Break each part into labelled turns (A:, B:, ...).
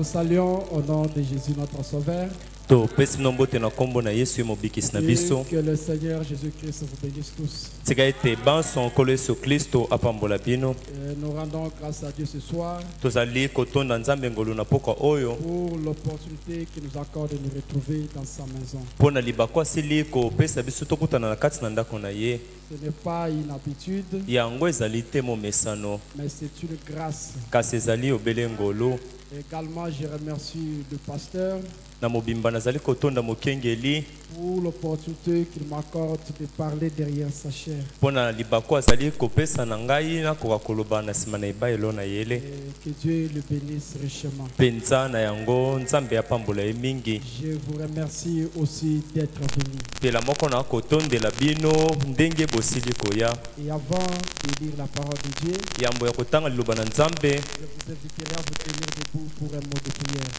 A: saluons au nom de Jésus notre Sauveur.
B: Et que
A: le Seigneur Jésus-Christ vous bénisse tous. Nous rendons grâce à Dieu ce soir pour l'opportunité qu'il nous accorde de nous retrouver dans sa maison. Ce n'est pas une habitude, mais c'est une grâce. Également, je remercie le pasteur pour l'opportunité qu'il m'accorde de parler derrière sa chair. Et que Dieu le bénisse richement. Je vous remercie aussi d'être venu. Et avant de lire la parole de Dieu, je vous inviterai à vous tenir debout pour un mot de prière.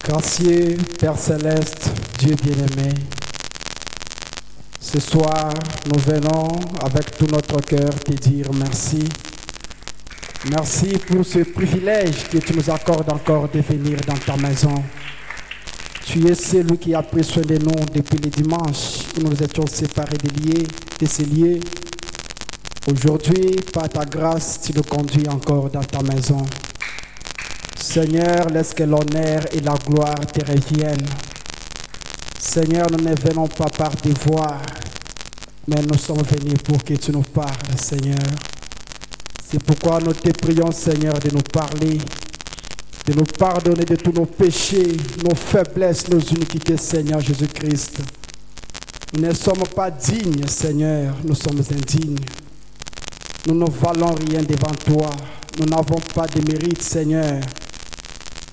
A: Gracieux Père Céleste, Dieu bien-aimé, ce soir nous venons avec tout notre cœur te dire merci. Merci pour ce privilège que tu nous accordes encore de venir dans ta maison. Tu es celui qui a pris soin de nous depuis le dimanche où nous étions séparés de ces lieux. Aujourd'hui, par ta grâce, tu nous conduis encore dans ta maison. Seigneur, laisse que l'honneur et la gloire te reviennent. Seigneur, nous ne venons pas par devoir, mais nous sommes venus pour que tu nous parles, Seigneur. C'est pourquoi nous te prions, Seigneur, de nous parler, de nous pardonner de tous nos péchés, nos faiblesses, nos iniquités, Seigneur Jésus-Christ. Nous ne sommes pas dignes, Seigneur, nous sommes indignes. Nous ne valons rien devant toi. Nous n'avons pas de mérite, Seigneur.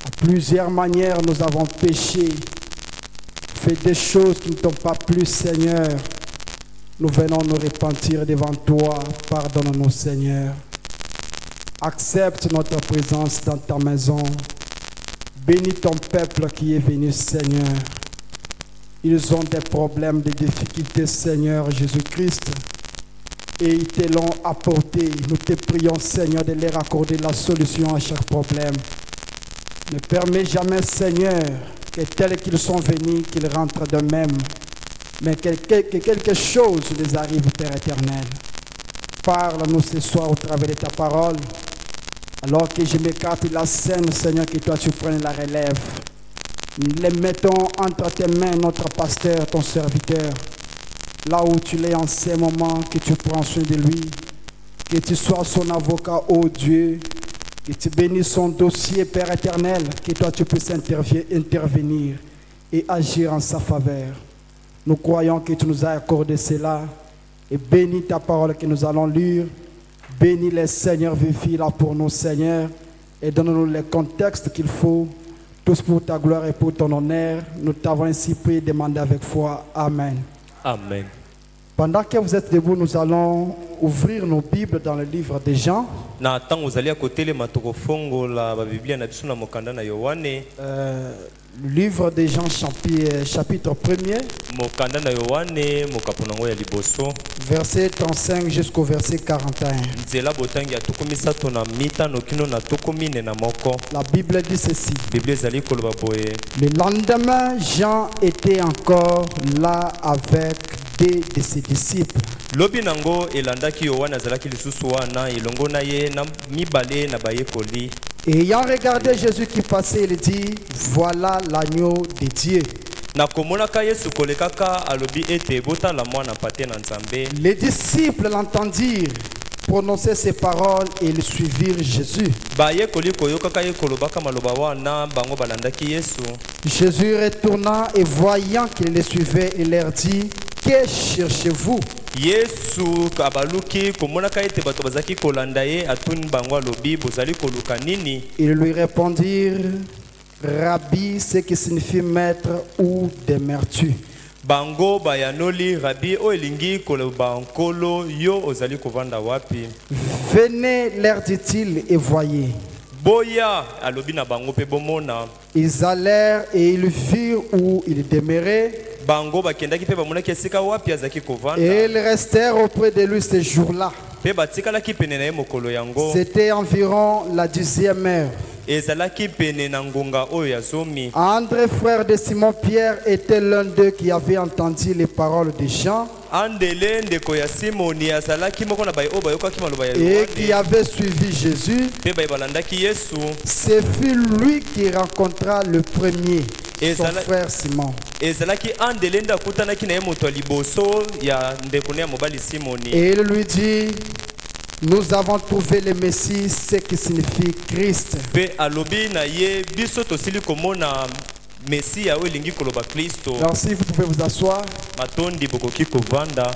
A: À plusieurs manières, nous avons péché, fait des choses qui ne t'ont pas plu, Seigneur. Nous venons nous repentir devant toi. Pardonne-nous, Seigneur. Accepte notre présence dans ta maison. Bénis ton peuple qui est venu, Seigneur. Ils ont des problèmes, des difficultés, Seigneur Jésus-Christ. Et ils te l'ont apporté. Nous te prions, Seigneur, de leur accorder la solution à chaque problème. Ne permets jamais, Seigneur, que tels qu'ils sont venus, qu'ils rentrent de même. Mais que quelque chose les arrive, Père éternel. Parle-nous ce soir au travers de ta parole. Alors que je m'écarte de la scène, Seigneur, que toi tu prennes la relève. Nous les mettons entre tes mains, notre pasteur, ton serviteur. Là où tu l'es en ces moments, que tu prends soin de lui. Que tu sois son avocat, ô Dieu. Que tu bénisses son dossier, Père éternel. Que toi tu puisses intervenir et agir en sa faveur. Nous croyons que tu nous as accordé cela. Et bénis ta parole que nous allons lire. Bénis les Seigneurs, vivifie là pour nous, Seigneur. Et donne-nous les contextes qu'il faut. Tous pour ta gloire et pour ton honneur. Nous t'avons ainsi prié et demandé avec foi. Amen.
B: Amen.
A: Pendant que vous êtes debout, nous allons ouvrir nos Bibles dans le livre de Jean. Le livre de Jean, chapitre 1er, verset 35 jusqu'au verset 41. La Bible dit ceci. Le lendemain, Jean était encore là avec deux de ses disciples. Et ayant regardé Jésus qui passait, il dit, voilà l'agneau de Dieu. Les disciples l'entendirent prononcer ces paroles et ils suivirent Jésus. Jésus retourna et voyant qu'ils les suivaient, il leur dit, que cherchez-vous? Ils lui répondirent, Rabbi, ce qui signifie maître, ou demeures-tu?
B: Bango bayanoli Rabbi o elingi kolobankolo yo ozali kovanda wapi?
A: Venez, leur dit-il, et voyez.
B: Boya alobi na bango pe bomona.
A: Ils allèrent et ils virent où il demeurait.
B: bango bakendaki mpe bamonaki esika wapi azalaki kovanda
A: Et ils restèrent auprès de lui ce jour-là.
B: mpe batikalaki pene na ye mokolo yango
A: C'était environ la 10e heure.
B: ezalaki pene na ngonga oyo ya zomi.
A: André, frère de Simon-Pierre, était l'un d'eux qui avait entendu les paroles de Jean
B: andele ndeko ya simoni azalaki moko na baye oyo bayokaki maloba ya
A: et
B: Yohane
A: qui avait suivi Jésus.
B: mpe baye balandaki yesu.
A: Ce fut lui qui rencontra le premier,
B: Et
A: son
B: ça-
A: frère Simon.
B: ezalaki andele nde akutanaki na ye moto ya liboso ya ndeko ne ya mobali simoni.
A: Et il lui dit, nous avons trouvé le Messie, ce qui signifie Christ.
B: mpe alobi na ye biso tosili komona mesiya oyo elingi koloba kristo.
A: Alors si vous pouvez vous asseoir,
B: matondi bokoki kovanda.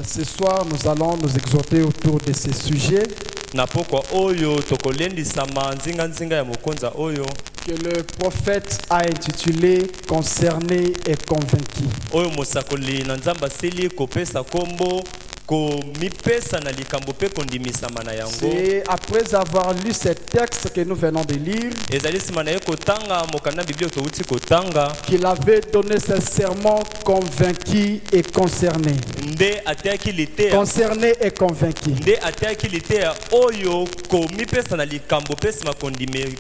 A: ce soir nous allons nous exhorter autour de ce sujet
B: Na pokwa oyo tokolendisama nzinga ya mokonza oyo
A: que le prophète a intitulé Concerné et convaincu.
B: oyo mosakoli na nzambe asili kopesa kombo komipesa na likambo mpe kondimisama na yango.
A: C'est après avoir lu ce texte que nous venons de lire
B: ezali nsima na ye kotanga mokanda biblia towuti kotanga
A: qu'il avait donné ce sermon convaincu et concerné.
B: nde ateyaki liteya
A: Concerné et convaincu.
B: nde ateyaki liteya oyo komipesa na likambo mpe nsima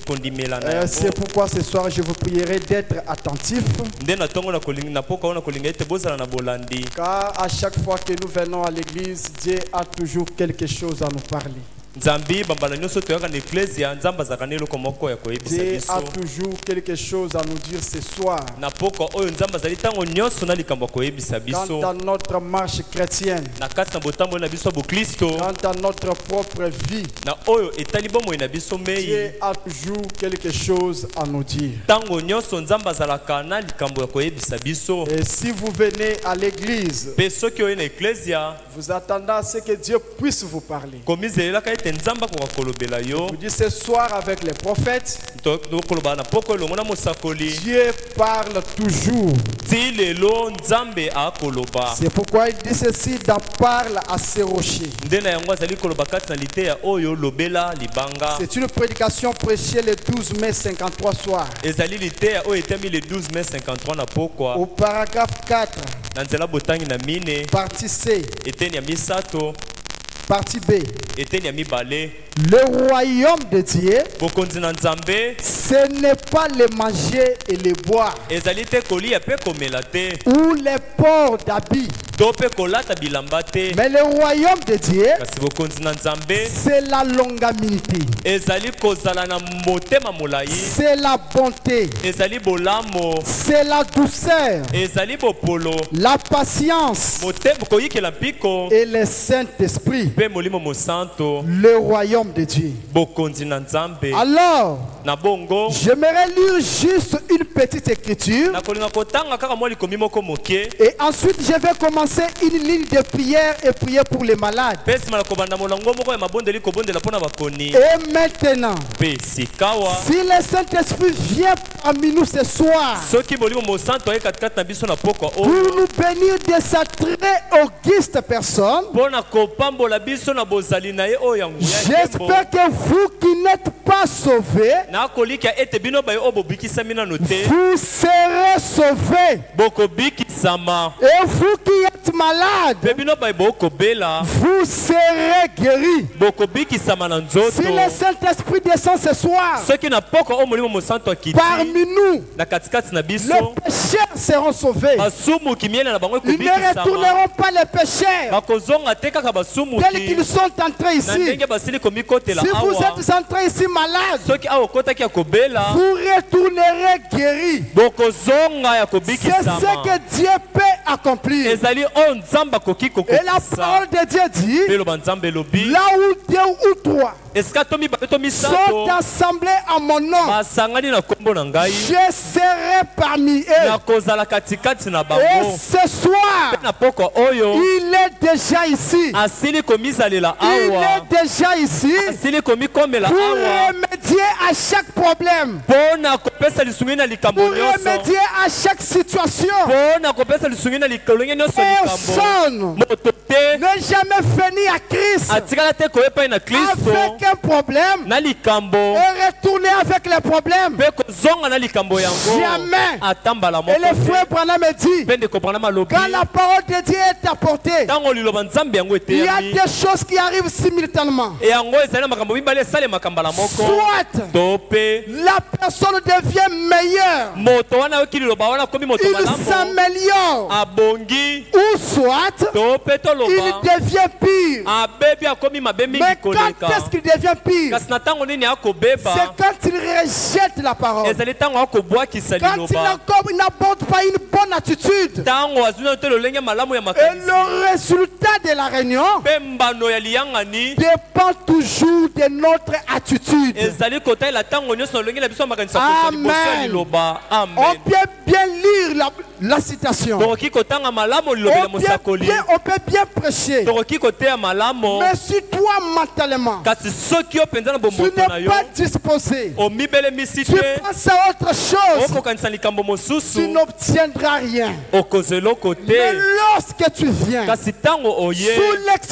B: kondimela na
A: C'est
B: yango.
A: pourquoi ce soir je vous prierai d'être attentif,
B: nde na ntongo na poka oyo na kolinga ete bozala na bolandi
A: car à chaque fois que nous venons à l'église, Dieu a toujours quelque chose à nous parler.
B: nzambi bambala nyonso toyaka na eklesia nzambe azalaka na eloko moko ya koyebisa
A: Dieu a
B: biso.
A: toujours quelque chose à nous dire ce soir.
B: na pokwa oyo nzambe azali ntango nyonso na likambo ya koyebisa
A: Quant
B: biso
A: à notre marche chrétienne,
B: na kati na botamboli na biso ya boklisto
A: quant à notre propre vie,
B: na oyo etali bomoi na biso mei.
A: Dieu a toujours quelque chose à nous dire.
B: ntango nyonso nzambe azalaka na likambo ya koyebisa biso.
A: Et si vous venez à l'église,
B: mpe soki oye na eklesia
A: vous attendez à ce que Dieu puisse vous parler.
B: komizelelaka ete nzambe akoka kolobela yo.
A: Vous dites ce soir avec les prophètes,
B: tokoloba na poko elongo na mosakoli
A: Dieu parle toujours.
B: ti lelo nzambe akoloba.
A: C'est pourquoi il dit ceci, d'en parle à ces rochers.
B: nde na yango azali koloba kati na liteya oyo lobela libanga.
A: C'est une prédication prêchée le 12 mai 53 soir.
B: ezali liteya oyo etemi le 12 mai 53 na pokwa
A: Au paragraphe 4,
B: na nzela botangi na mine
A: partie C,
B: eteni ya misato
A: partie B.
B: eteni ya mibale.
A: Le royaume de Dieu,
B: bokonzi na nzambe
A: ce n'est pas le manger et le boire,
B: ezali te kolia mpe komela te
A: ou les ports d'habits.
B: to mpe kolata bilamba te,
A: Mais le royaume de Dieu,
B: kasi bokonzi na nzambe
A: c'est la longanimité,
B: ezali kozala na motema molai,
A: c'est la bonté,
B: ezali bolamo,
A: c'est la douceur,
B: ezali bopolo,
A: la patience
B: motema koyikela mpiko
A: et le Saint-Esprit.
B: mpe molimo mosanto.
A: Le royaume de Dieu.
B: bokonzi na nzambe.
A: Alors,
B: na bongo
A: j'aimerais lire juste une petite écriture
B: nakolinga kotanga kaka mwa likomi moko moke
A: et ensuite je vais commencer une ligne de prière et prier pour les malades.
B: mpe nsima na kobanda molango moko ya mabondeli kobondela mpo na bakoni.
A: Et maintenant,
B: mpe sikawa
A: si le Saint-Esprit vient parmi nous ce soir
B: soki molimo mosanto aye katikati na biso na pokwa
A: pour
B: oyo
A: nous bénir de sa très auguste personne,
B: mpo na kopambola biso na bozali na ye oyo ya nguya nkembo,
A: j'espère que vous qui n'êtes pas sauvés,
B: nakolika ete bino baye oyo bobikisami nano te
A: vous serez sauvés.
B: bokobikisama,
A: Et vous qui êtes malades,
B: mpe bino baye bokobela
A: vous serez guéris.
B: bokobikisama na
A: Si
B: nzoto.
A: le Saint-Esprit descend ce soir
B: soki na pokwa oyo molimo mosanto akiti
A: parmi nous,
B: na katikati na
A: les
B: biso
A: pécheurs seront sauvés.
B: basumuki miene na bango
A: Ils ne
B: ekobikisama,
A: retourneront pas les pécheurs
B: bakozonga te kaka
A: tels
B: basumuki
A: qu'ils sont entrés
B: na
A: ici.
B: ndenge basili komikotela
A: Si vous
B: awa.
A: êtes entrés ici malades,
B: soki awa okotaki ya kobela
A: vous retournerez guéris.
B: bokozonga ya
A: C'est
B: kobikisama.
A: ce que Dieu peut accomplir.
B: ezali oyo nzambe akoki
A: Et la
B: kokokisa.
A: parole de Dieu dit,
B: mpe loba nzambe elobi
A: là où deux ou trois
B: esika to mibale to
A: sont
B: misato
A: assemblés à mon nom,
B: basangani na nkombo na ngai
A: je serai parmi eux.
B: nakozala katikati na
A: Et
B: bango.
A: ce soir,
B: mpe na pokwa oyo
A: il est déjà ici.
B: asili komisalela
A: Il
B: awa,
A: est déjà ici
B: asili komikomela
A: pour
B: awa
A: remédier à chaque chaque problème.
B: Pona kopesa lisungi na likambo
A: Pour
B: nyonso.
A: remédier à chaque situation.
B: Pona kopesa lisungi na likambo nyonso likambo.
A: Personne
B: Moto te
A: n'est jamais venu à Christ
B: atikala te koyepa na Kristo
A: avec un problème
B: na likambo
A: et retourner avec les problèmes.
B: pe kozonga na likambo yango.
A: Jamais.
B: Atambala
A: Et le
B: moko.
A: frère Branham me dit,
B: Pende comprendre malobi.
A: quand la parole de Dieu est apportée,
B: Tango liloba nzambe yango
A: il y a
B: eteyami.
A: des choses qui arrivent simultanément.
B: E yango ezali na makambo mibale esale makambala moko.
A: Soit
B: To pe
A: la personne devient meilleure,
B: moto wana oki liloba wana komi moto
A: il
B: malamu.
A: s'améliore,
B: Abongi
A: ou soit
B: to pe
A: il
B: toloba.
A: devient pire.
B: Abebi akomi mabe mingi
A: Mais quand
B: koleka.
A: est-ce qu'il devient pire?
B: Kasi na tango nini akobeba.
A: C'est quand il rejette la parole.
B: Ezali tango akobwakisa
A: Quand il
B: liloba.
A: n'aborde pas une bonne attitude.
B: Tango azuna te lolenge malamu ya
A: Et
B: makanisi.
A: le résultat de la réunion
B: Pe mbano ya liyangani.
A: dépend toujours de notre attitude.
B: Ezali kotaela tango nyonso lolenge na biso ya makanisi akosa liboso ya
A: Amen.
B: liloba.
A: On
B: Amen.
A: peut bien lire la citation.
B: Tokoki kotanga malamu lilobela
A: On
B: mosakoli.
A: peut bien prêcher.
B: Tokoki koteya malamu.
A: Mais si toi mentalement,
B: Kasi soki openza na
A: tu
B: bomboto na
A: n'es
B: yo
A: pas disposé,
B: omibelemisi
A: tu
B: te
A: penses à autre chose,
B: okokanisa likambo
A: tu
B: mosusu
A: n'obtiendras rien.
B: okozwa eloko
A: Mais
B: te.
A: lorsque tu viens
B: Kasi ntango
A: sous
B: oye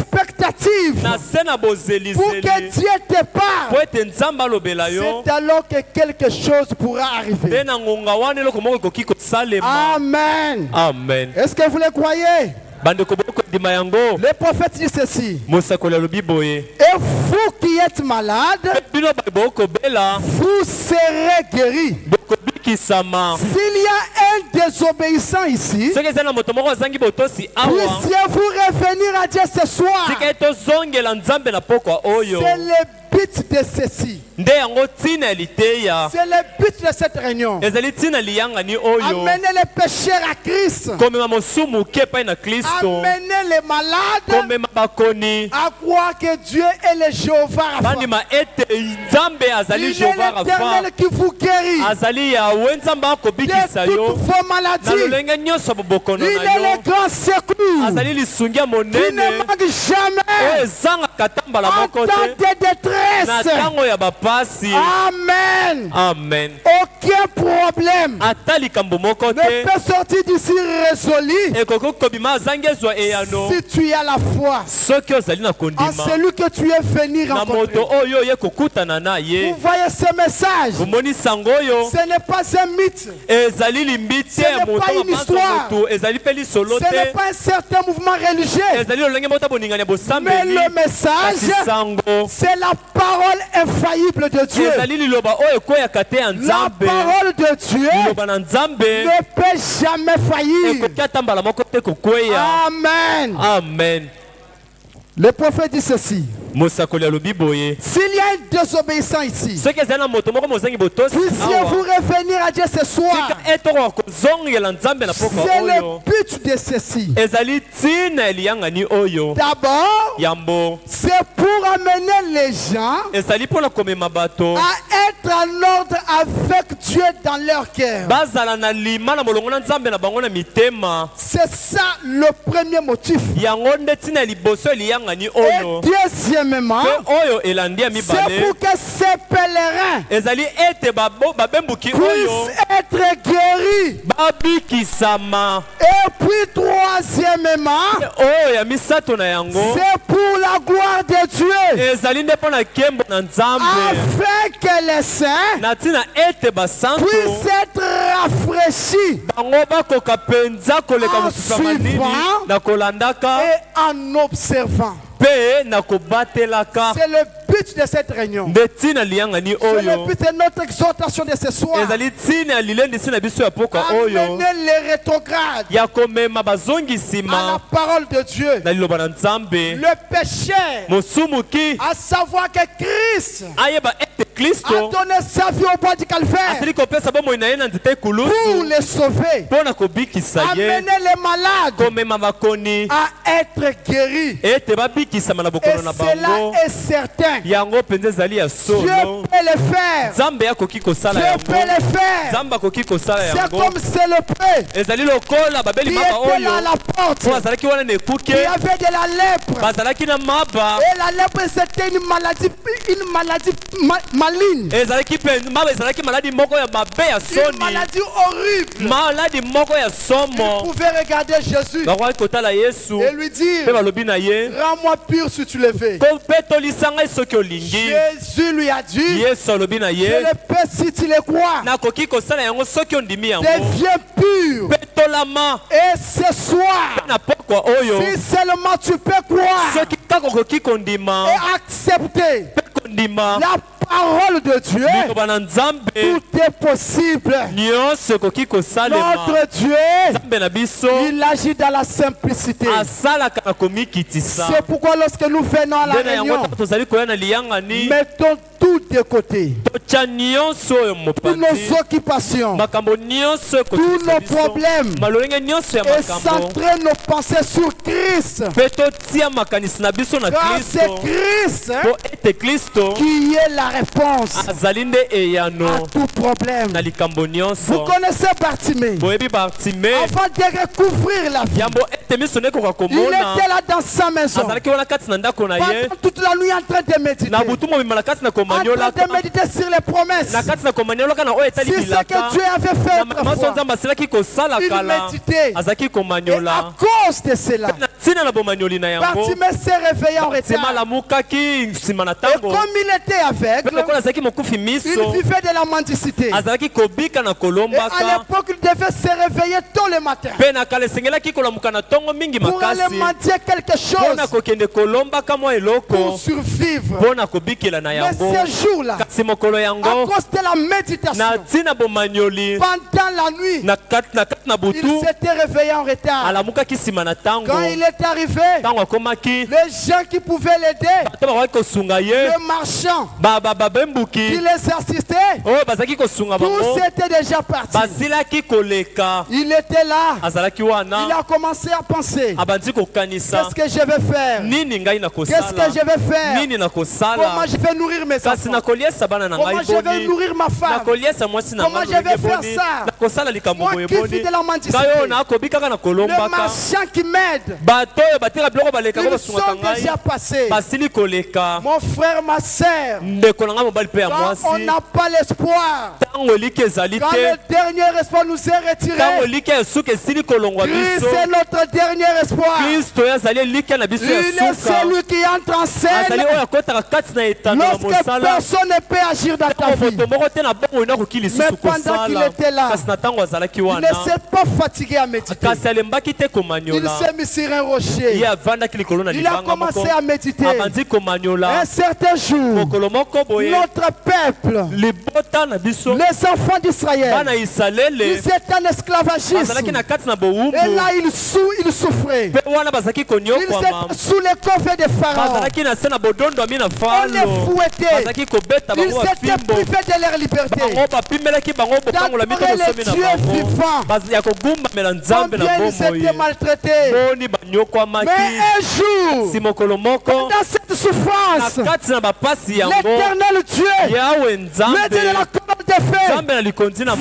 A: l'expectative
B: na se na
A: pour que
B: bozelizeli
A: Dieu te
B: po
A: parle,
B: ete nzambe alobela yo
A: c'est alors que quelque chose pourra
B: nde
A: arriver.
B: na ngonga wana eloko moko ekoki kosalema.
A: Amen.
B: Amen.
A: Est-ce que vous le croyez?
B: bandeko bokondima yango.
A: Le prophète dit ceci.
B: mosakoli alobi boye.
A: Et vous qui êtes malades,
B: bino bokobela
A: vous serez guéris.
B: bokobikisama.
A: S'il y a un désobéissant ici,
B: soki eza na moto moko azangi botosi awa
A: puissiez-vous revenir à Dieu ce soir.
B: tika ete ozongela nzambe na pokwa oyo.
A: C'est le but de ceci.
B: nde yango ntina ya liteya
A: C'est le but de cette réunion.
B: ezali ntina liyangani oyo
A: Amener les pécheurs à Christ.
B: komema mosumu ke epai na kristo.
A: Amener les malades
B: komema bakoni
A: à croire que Dieu est le Jéhovah Rapha.
B: bandima ete nzambe azali
A: Il est
B: jehova
A: l'Éternel
B: rafa
A: qui vous guérit
B: azali yawe nzambe akobikisa
A: de
B: yo
A: toutes vos
B: na
A: maladies.
B: lolenge nyonso ya bobokono
A: Il
B: na
A: est
B: yo.
A: le grand secours
B: azali lisungi ya
A: qui ne
B: monene
A: manque
B: oyo
A: jamais
B: ezangaka tambala
A: en
B: moko
A: temps
B: te
A: de détresse.
B: na ntango ya bapasi.
A: Amen.
B: Amen.
A: Aucun problème
B: ata likambo moko
A: ne
B: te
A: peut sortir d'ici résolu
B: ekoki kobima azangi ezwa eyano
A: si tu as la foi
B: soki ozali na
A: en
B: kondima
A: celui que tu es venu
B: na
A: rencontrer.
B: moto oyo oye kokutana na
A: Vous
B: ye.
A: voyez ce message,
B: omoni sango oyo
A: ce n'est pas un mythe,
B: ezali limbi te ya
A: Ce n'est
B: moto
A: pas une
B: mabanzo
A: histoire.
B: motu ezali mpe lisolo
A: ce n'est
B: te
A: pas un certain mouvement religieux,
B: ezali lolenge moko ta boningani ya
A: mais
B: bosambeli
A: le message,
B: kasi sango
A: c'est la parole infaillible de Dieu.
B: ezali liloba oyo ekweyaka te ya
A: La
B: nzambe.
A: parole de Dieu
B: liloba na nzambe
A: ne peut jamais faillir.
B: ekoki ata mbala moko te kokweya.
A: Amen.
B: Amen.
A: Le prophète dit ceci.
B: mosakoli alobi boye.
A: S'il y a un désobéissant ici,
B: soki ezali na moto moko mozangi botosi
A: puissiez-vous
B: awa
A: revenir à Dieu ce soir.
B: tika etokoka kozongela nzambe na pokwa
A: C'est le
B: oyo
A: but de ceci.
B: ezali ntina eliyangani oyo.
A: D'abord,
B: yambo
A: c'est pour amener les gens
B: ezali mpona komema bato
A: à être en ordre avec Dieu dans leur cœur.
B: bazala na lima na molongo na nzambe na bango na mitema.
A: C'est ça le premier motif.
B: yango nde ntina ya liboso eliyangani
A: Et
B: oyo.
A: deuxièmement,
B: mpe oyo elandi ya
A: c'est
B: mibale
A: pour que ces pèlerins
B: ezali ete babembuki oyo
A: puissent être guéris.
B: babikisama.
A: Et puis troisièmement,
B: oyo ya misato na yango
A: c'est pour la gloire de Dieu.
B: ezali nde mpo na nkembo na nzambe
A: Afin que les saints
B: na ntina ete basantu
A: puissent être rafraîchis
B: bango bakoka mpenza koleka
A: En
B: mosusu ya manini
A: suivant
B: na kolandaka
A: et en observant.
B: mpe na kobatelaka.
A: C'est le but de cette réunion.
B: nde ntina liyangani
A: C'est le
B: oyo
A: but de notre exhortation de ce soir.
B: ezali ntina ya lilendisi na biso ya pokwa oyo
A: Amener les rétrogrades
B: ya komema
A: à
B: bazongi
A: la
B: nsima
A: parole de Dieu.
B: na liloba na nzambe.
A: Le péché,
B: mosumuki
A: à savoir que Christ
B: ayeba ete
A: a
B: kristo
A: donné sa vie au bois du calvaire
B: asili kopesa bomoi na ye na nzete
A: pour
B: ekulusu
A: les sauver.
B: mpo na kobikisa ye.
A: Amener les malades
B: komema bakoni
A: à être guéris.
B: ete babikisama na
A: Et
B: bokono na
A: cela
B: bango.
A: est certain.
B: yango mpenza ezali ya
A: Dieu
B: solo.
A: peut le faire.
B: nzambe akoki kosala
A: Dieu
B: yango.
A: peut le faire.
B: nzambe akoki kosala
A: C'est
B: yango.
A: comme c'est le prêtre
B: ezali lokola babeli
A: qui
B: maba
A: était là à
B: oyo
A: la porte,
B: po bazalaki wana na
A: qui
B: ekuke
A: avait de la lèpre.
B: bazalaki na maba.
A: Et la lèpre, c'était une maladie
C: maligne.
B: Une
C: maladie horrible. Il pouvait regarder Jésus et lui dire, rends-moi pur si tu le fais. Jésus lui a dit, je le fais si tu le crois. Deviens pur. Et ce soir, si seulement tu peux croire et accepter la parole de Dieu, tout est possible. Notre Dieu, il agit dans la simplicité. C'est pourquoi lorsque nous venons à la réunion, mettons tout de côté. Toutes nos occupations, tous nos problèmes, et centrer nos pensées sur Christ. Car c'est Christ qui est la réponse à tout problème. Vous connaissez Bartimée. Avant de recouvrir la vie, il était là dans sa maison. Pendant toute la nuit en train de méditer. En train de méditer sur les promesses. Si ce que Dieu avait fait autrefois, il méditait. Et à cause de cela, Bartimée s'est réveillé en retard. Et comme il était aveugle, il vivait de la mendicité. Et à l'époque, il devait se réveiller tôt le matin pour aller mendier quelque chose pour survivre. Mais ces jours-là, à cause de la méditation, pendant la nuit, il s'était réveillé en retard. Quand il est arrivé, les gens qui pouvaient l'aider, le marchand qui les assistait, tous étaient déjà partis. Il était là. Il a commencé à penser, qu'est-ce que je vais faire? Qu'est-ce que je vais faire? Comment je vais nourrir mes enfants? Comment je vais nourrir ma femme? Comment je vais faire ça? Moi qui vis de la mendicité, le marchand qui m'aide, ils sont déjà passés. Mon frère, ma soeur, quand on n'a pas l'espoir, quand le dernier espoir nous est retiré, Christ est notre dernier espoir. Il est celui qui entre en scène lorsque personne ne peut agir dans ta vie. Mais pendant qu'il était là, il ne s'est pas fatigué à méditer. Il s'est mis sur un rocher. Il a commencé à méditer. Un certain jour, notre peuple, les enfants d'Israël, ils étaient en esclavagisme. Et là, ils souffraient. Ils étaient sous les coffres des pharaons. On les fouettait. Ils étaient privés de leur liberté. D'après les dieux vivants, combien ils étaient maltraités. Mais un jour, dans cette souffrance, l'éternel Dieu, le Dieu de la colonne de feu,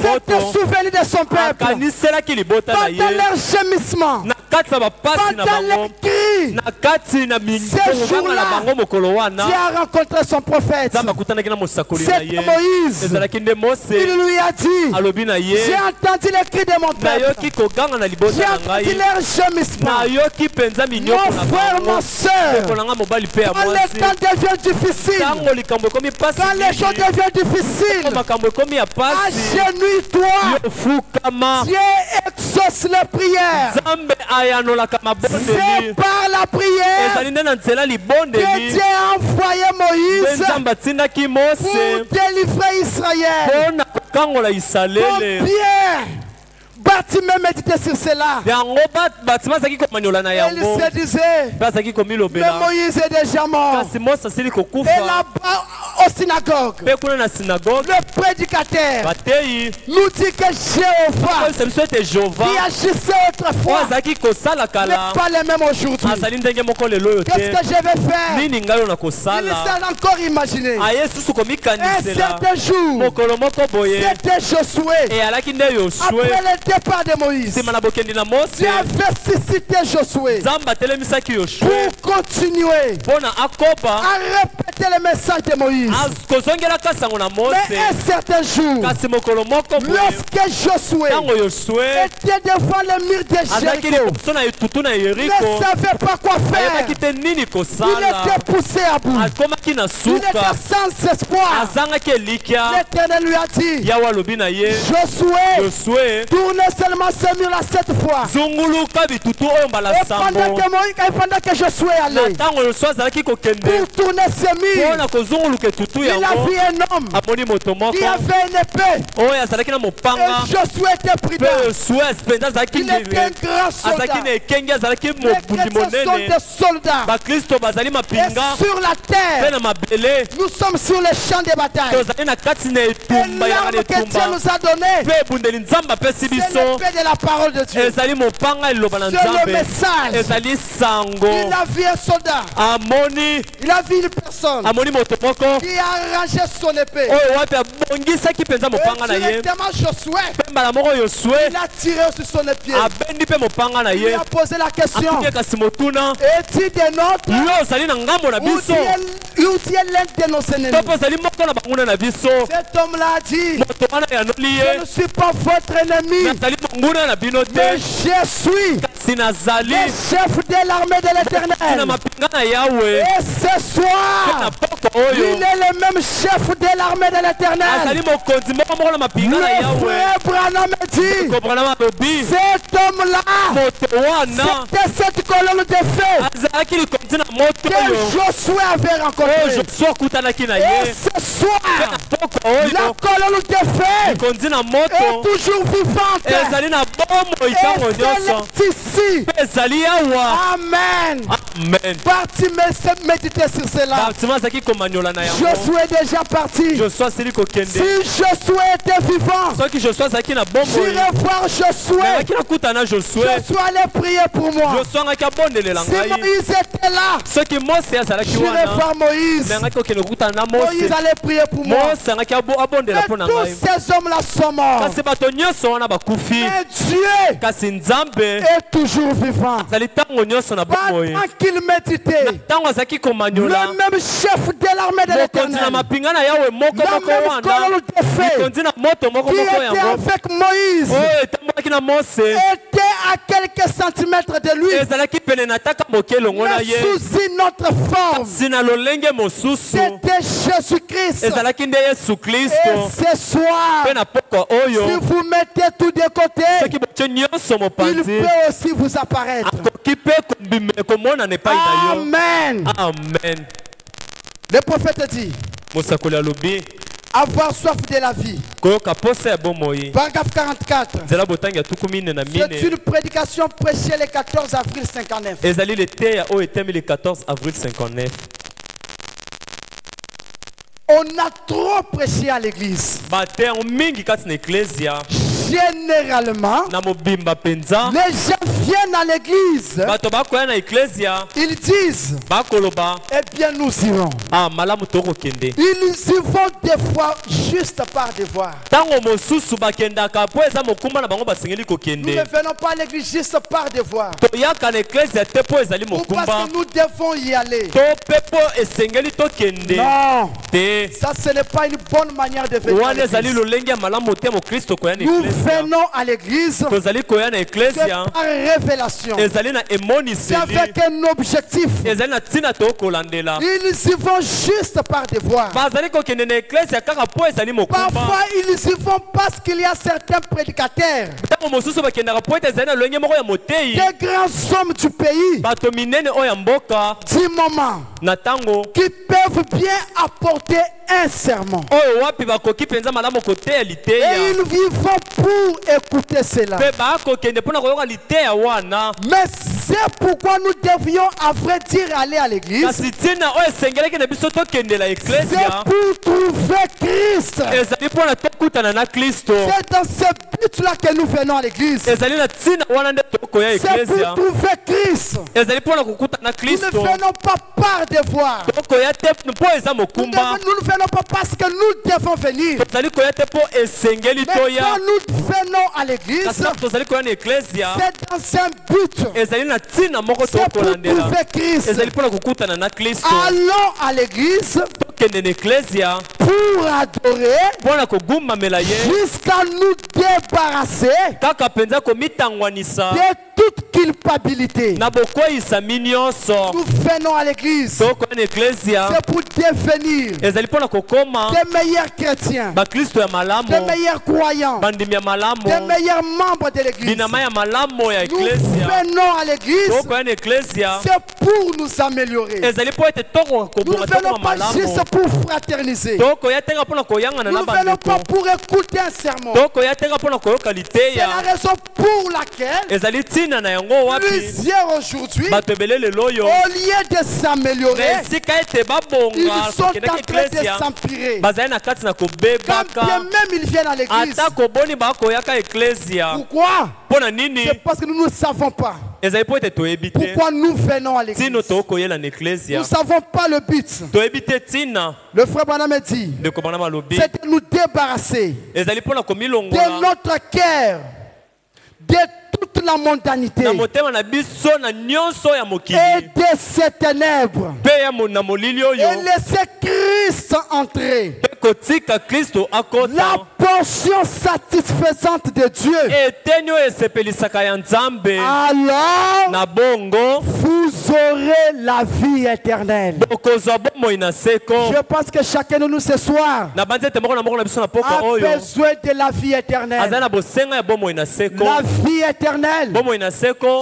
C: s'était souvenu de son peuple. Pendant leur gémissement, pendant leur cri, ces jours-là, Dieu a rencontré son prophète. C'était Moïse. Il lui a dit, j'ai entendu les cris de mon peuple. J'ai entendu leur gémissement. Mon frère, ma soeur, quand le temps devient difficile, quand les choses deviennent difficiles, agenouille-toi. Dieu exauce les prières. C'est par la prière que Dieu a envoyé Moïse pour délivrer Israël. Combien Bartimée méditait sur cela. Il se disait, mais Moïse est déjà mort. Et là-bas, au synagogue, le prédicateur nous dit que Jéhovah, qui agissait autrefois, n'est pas le même aujourd'hui. Qu'est-ce que je vais faire? Il s'est encore imaginé. Un certain jour, c'était Josué. Après le départ de Moïse, Dieu avait suscité Josué pour continuer à répéter les mêmes
A: message de Moïse. Mais un certain jour, lorsque Josué était devant le mur de Jéricho, ne savait pas quoi faire. Il était poussé à bout. Il était sans espoir. L'Éternel lui a dit, Josué, tournez seulement ce mur-là 7 fois. Et pendant que Josué allait pour tourner ce mur, il a vu un homme qui avait une épée. Et Josué était prudent. Il était un grand soldat. Les chrétiens sont des soldats. Et sur la terre, nous sommes sur le champ de bataille. Et l'arme que Dieu nous a donnée, c'est l'épée de la parole de Dieu. C'est le message. Il a vu un soldat. Il a vu une personne qui a arrangé son épée. Et directement Josué, il a tiré sur son épée. Il a posé la question, es-tu des nôtres ou tu es l'un de nos ennemis? Cet homme-là a dit, je ne suis pas votre ennemi, mais je suis le chef de l'armée de l'Éternel. Et ce soir, il est le même chef de l'armée de l'Éternel. Le frère Branham dit, cet homme-là, c'était cette colonne de feu que Josué avait rencontré. Et ce soir, la colonne de feu est toujours vivante. Et c'est ici. Amen. Parti méditer sur cela. Josué est déjà parti. Si Josué était vivant, j'irai voir Josué. Josué allait prier pour moi. Si Moïse était là, j'irai voir Moïse. Moïse allait prier pour moi. Et tous ces hommes-là sont morts. Mais Dieu est toujours vivant. Pendant qu'il méditait, le même chef de l'armée de l'Éternel, la même colonne de feu qui était avec Moïse, était à quelques centimètres de lui, mais sous une autre forme. C'était Jésus-Christ. Et ce soir, si vous mettez tout de côté, il peut aussi vous apparaître. Amen. Le prophète dit, avoir soif de la vie. Paragraphe 44. C'est une prédication prêchée le 14 avril 59. On a trop prêché à l'église. Généralement, les gens viennent à l'église. Ils disent, eh bien nous irons. Ils y vont des fois juste par devoir. Nous ne venons pas à l'église juste par devoir. Ou parce que nous devons y aller. Non. Ça, ce n'est pas une bonne manière de venir à l'église. Nous venons à l'église par révélation. C'est avec un objectif. Ils y vont juste par devoir. Parfois, ils y vont parce qu'il y a certains prédicateurs, des grands hommes du pays, du moment, qui peuvent bien apporter un sermon. Et ils vivent pour écouter cela. Mais c'est pourquoi nous devions à vrai dire aller à l'église. C'est pour trouver Christ. C'est dans ce but-là que nous venons à l'église. C'est pour trouver Christ. Nous ne venons pas par devoir. Nous ne venons pas parce que nous devons venir. Mais quand nous venons à l'église, c'est dans un but. C'est pour trouver Christ. Allons à l'église pour adorer jusqu'à nous débarrasser de toute culpabilité. Nous venons à l'église. C'est pour devenir des meilleurs chrétiens, des meilleurs croyants, des meilleurs membres de l'église. Nous venons à l'église, c'est pour nous améliorer. Nous ne venons pas juste pour fraterniser. Nous ne venons pas pour écouter un sermon. C'est la raison pour laquelle plusieurs aujourd'hui, au lieu de s'améliorer, ils sont en train de s'empirer. Quand bien même ils viennent à l'église. Pourquoi? C'est parce que nous ne savons pas pourquoi nous venons à l'église. Nous ne savons pas le but. Le frère Branham dit, c'est de nous débarrasser de notre cœur, de toute la mondanité et de ces ténèbres et laisser Christ entrer. La portion satisfaisante de Dieu. Alors vous aurez la vie éternelle. Je pense que chacun de nous ce soir a besoin de la vie éternelle. La vie éternelle,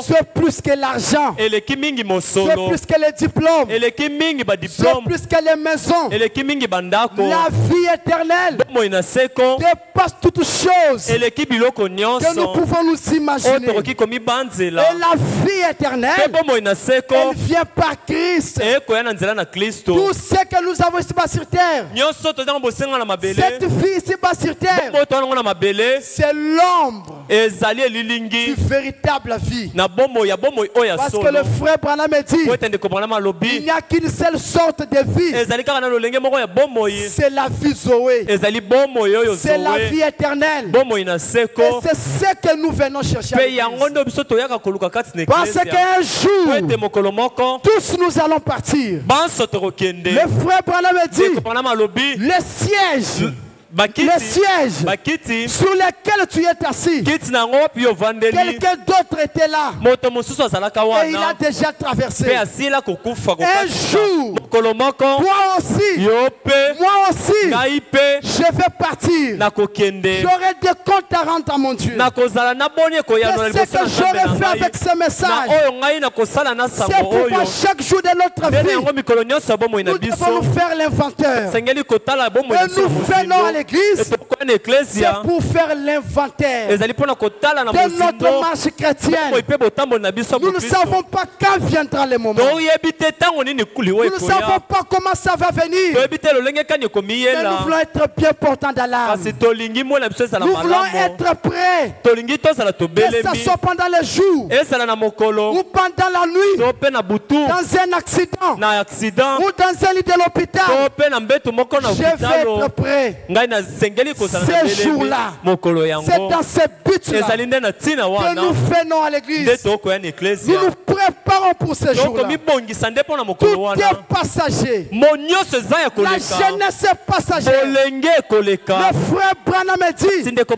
A: c'est plus que l'argent, c'est plus que les diplômes, c'est plus que les maisons. La vie éternelle dépasse toutes choses que nous pouvons nous imaginer. Et la vie éternelle, elle vient par Christ. Tout ce que nous avons ici-bas sur terre, cette vie ici-bas sur terre, c'est l'ombre du véritable vie. Parce que le frère Branham dit, il n'y a qu'une seule sorte de vie. C'est la vie Zoé. C'est la vie éternelle. Et c'est ce que nous venons chercher. Parce qu'un jour, tous nous allons partir. Le frère Branham dit, le siège sur lesquels tu es assis, quelqu'un d'autre était là et il a déjà traversé. Un jour, toi aussi, moi aussi, je vais partir. J'aurai des comptes à rendre à mon Dieu. C'est ce que j'aurais fait avec ce message. C'est pourquoi chaque jour de notre vie, nous devons nous faire l'inventaire. Et nous venons à l'église, c'est pour faire l'inventaire de notre marche chrétienne. Nous ne savons pas quand viendra le moment. Nous ne savons pas comment ça va venir. Mais nous voulons être bien portants d'alarme. Nous voulons être prêts. Que ce soit pendant les jours ou pendant la nuit, dans un accident ou dans un lit de l'hôpital. Je vais être prêt. Ces jours-là, c'est dans ce but-là que nous venons à l'église. Nous nous préparons pour ces jours-là. Tout est passager. La jeunesse est passagère. Le frère Branham dit, toi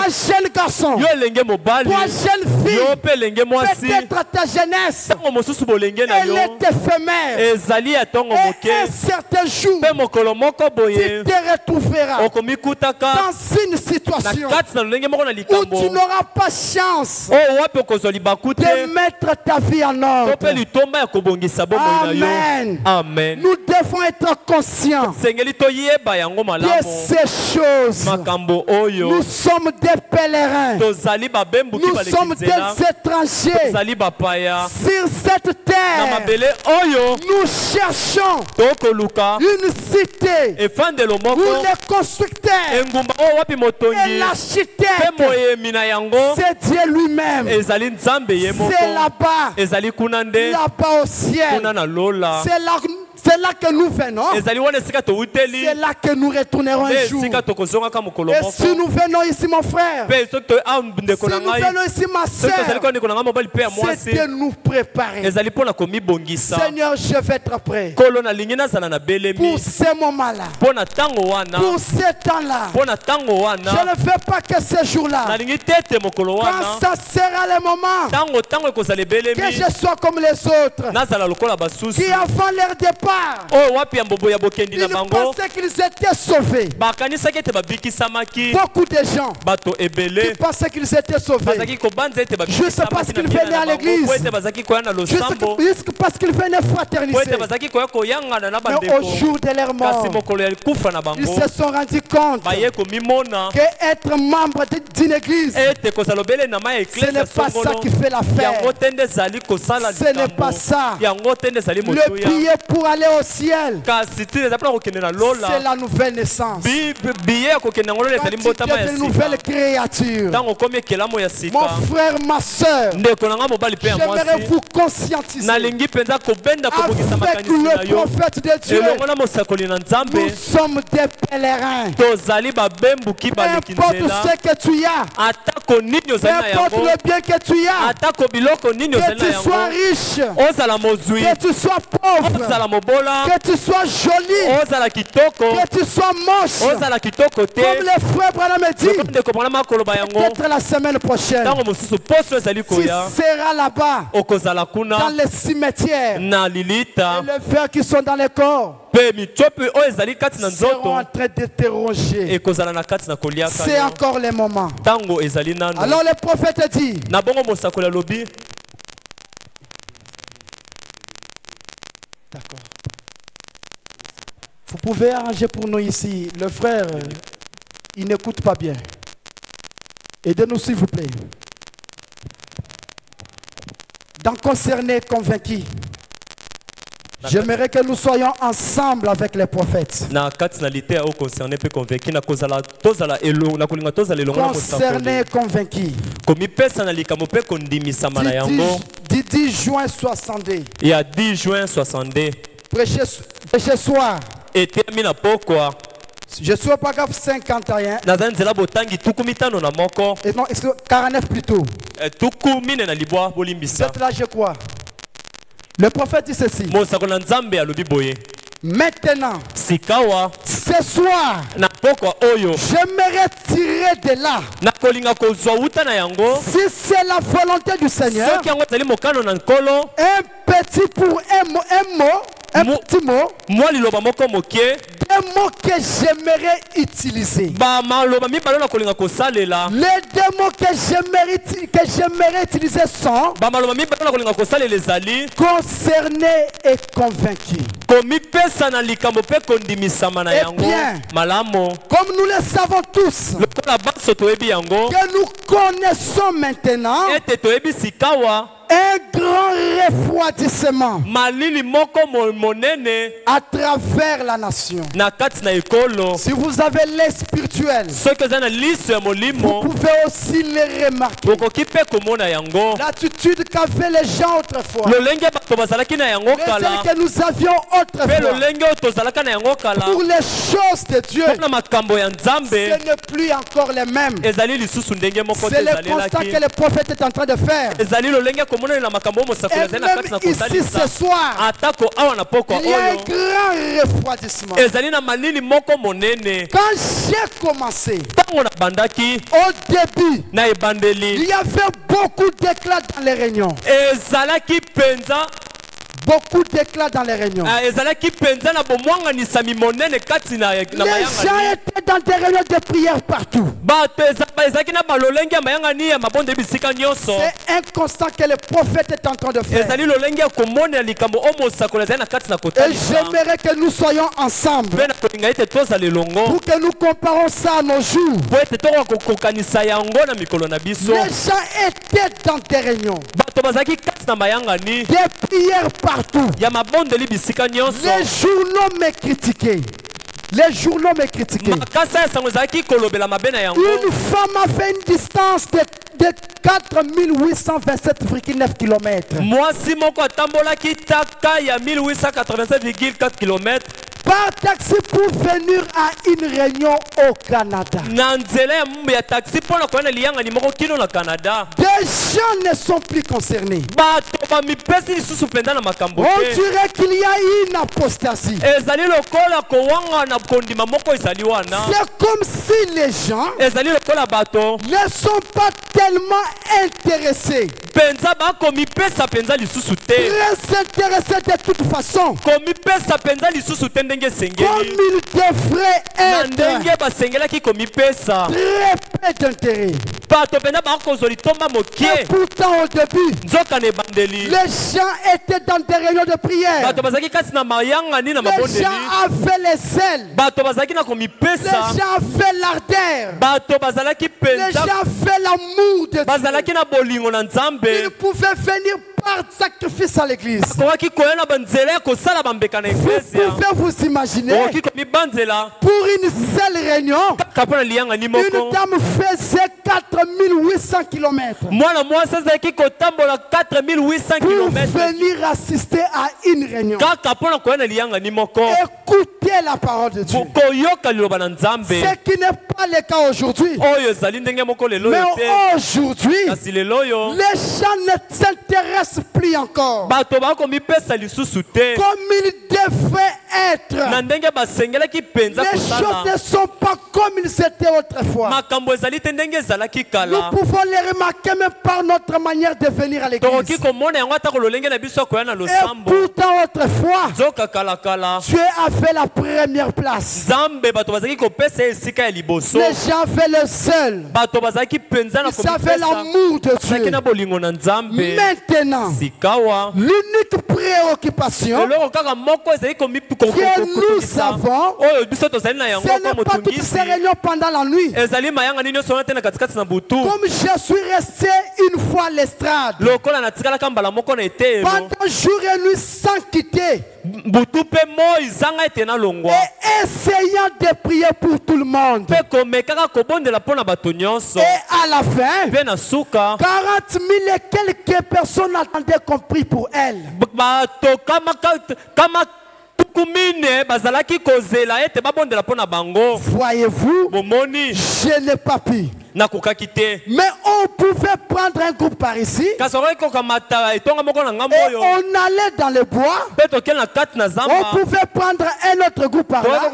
A: jeune garçon, toi jeune fille, peut-être ta jeunesse, elle est éphémère. Et un certain jour, tu te retrouveras dans une situation où tu n'auras pas chance de mettre ta vie en ordre. Amen. Nous devons être conscients de ces choses. Nous sommes des pèlerins. Nous sommes des étrangers sur cette terre. Nous cherchons une cité où les constructeurs et l'architecte, c'est Dieu lui-même. C'est là-bas au ciel. C'est là que nous venons. C'est là que nous retournerons un jour. Et si nous venons ici, mon frère, si nous venons ici, ma soeur, c'est de nous préparer. Seigneur, je vais être prêt pour ces moments-là, pour ces temps-là. Je ne veux pas que ces jours-là, quand ça sera le moment, que je sois comme les autres, qui avant leur départ, ils pensaient qu'ils étaient sauvés. Beaucoup de gens qui pensaient qu'ils étaient sauvés juste parce qu'ils venaient à l'église, juste parce qu'ils venaient fraterniser. Mais au jour de leur mort, ils se sont rendus compte qu'être membre d'une église, ce n'est pas ça qui fait l'affaire. Ce n'est pas ça. Le billet pour aller au ciel, c'est la nouvelle naissance. Quand tu deviens une nouvelle créature. Mon frère, ma soeur, j'aimerais vous conscientiser avec le prophète de Dieu. Nous sommes des pèlerins. Peu importe ce que tu as, peu importe le bien que tu as, que tu sois riche, que tu sois pauvre, que tu sois joli, que tu sois moche, comme le frère Branham dit, peut-être la semaine prochaine, tu seras là-bas, dans les cimetières, et les frères qui sont dans les corps seront en train d'interroger. C'est encore le moment. Alors le prophète dit, d'accord. Vous pouvez arranger pour nous ici. Le frère, il n'écoute pas bien. Aidez-nous s'il vous plaît. Dans Concerné, Convaincu, j'aimerais que nous soyons ensemble avec les prophètes. Concerné, Convaincu. 10 juin 62.
B: Il y a 10 juin 62.
A: Prêcher soir. Je suis au paragraphe 51. Et non, 49 plutôt. C'est là, je crois. Le prophète dit ceci. Maintenant, ce soir, j'aimerais tirer de là. Si c'est la volonté du Seigneur, un petit pour un petit mot, deux mots que j'aimerais utiliser. Les deux mots que j'aimerais utiliser sont concerné et convaincu. Eh bien, comme nous le savons tous, que nous connaissons maintenant un grand refroidissement à travers la nation. Si vous avez l'œil spirituel, vous pouvez aussi les remarquer. L'attitude qu'avaient les gens autrefois, les que nous avions autrefois pour les choses de Dieu, ce n'est plus encore les mêmes. C'est le constat que le prophète est en train de faire. Et même ici ce soir, il y a un grand refroidissement. Quand j'ai commencé, au début, il y avait beaucoup d'éclats dans les réunions. Beaucoup d'éclats dans les réunions. Les gens étaient dans des réunions de prière partout. C'est un constat que le prophète est en train de faire. Et j'aimerais que nous soyons ensemble pour que nous comparons ça à nos jours. Les gens étaient dans des réunions, des prières partout. Les journaux me critiquaient. Les journaux me critiquaient. Une femme a fait une distance de de 4827,9 km.
C: Moi, si mon tambola qui taka ya 1887,4 km.
A: Par taxi pour venir à une réunion au Canada. Des gens ne sont plus concernés. On dirait qu'il y a une apostasie. C'est comme si les gens ne sont pas tellement intéressés. Très intéressés de toute façon. Comme il devrait être. Très peu d'intérêt. Et pourtant au début, les gens étaient dans des réunions de prière. Les gens avaient les ailes. Les gens avaient l'ardeur. Les gens avaient l'amour de Dieu. Ils pouvaient venir par sacrifice à l'église. Vous pouvez vous imaginer, pour une seule réunion, une dame faisait 4800 km pour venir assister à une réunion. Écoutez la parole de Dieu. Ce qui n'est pas le cas aujourd'hui. Mais aujourd'hui, les gens ne s'intéressent plus encore comme ils devraient être. Les choses ne sont pas comme ils étaient autrefois. Nous pouvons les remarquer même par notre manière de venir à l'église. Et pourtant autrefois, Dieu a fait la première place. Les gens avaient le seul. Ils avaient l'amour de Dieu. Maintenant, l'unique préoccupation que nous avons, ce n'est pas toutes ces réunions pendant la nuit. Comme je suis resté une fois à l'estrade pendant jour et nuit sans quitter, et essayant de prier pour tout le monde. Et à la fin, 40 000 et quelques personnes attendaient qu'on prie pour elle. Voyez-vous, je n'ai pas pu. Mais on pouvait prendre un groupe par ici et on allait dans le bois. On pouvait prendre un autre groupe par là et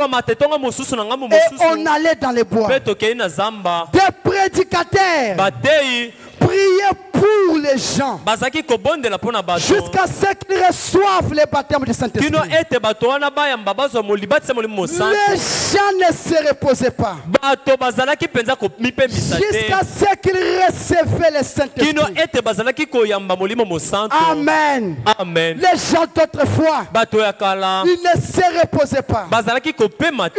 A: on allait dans le bois. Des prédicateurs prier pour les gens jusqu'à ce qu'ils reçoivent le baptême du Saint-Esprit. Les gens ne se reposaient pas jusqu'à ce qu'ils recevaient le Saint-Esprit. Amen. Les gens d'autrefois, ils ne se reposaient pas.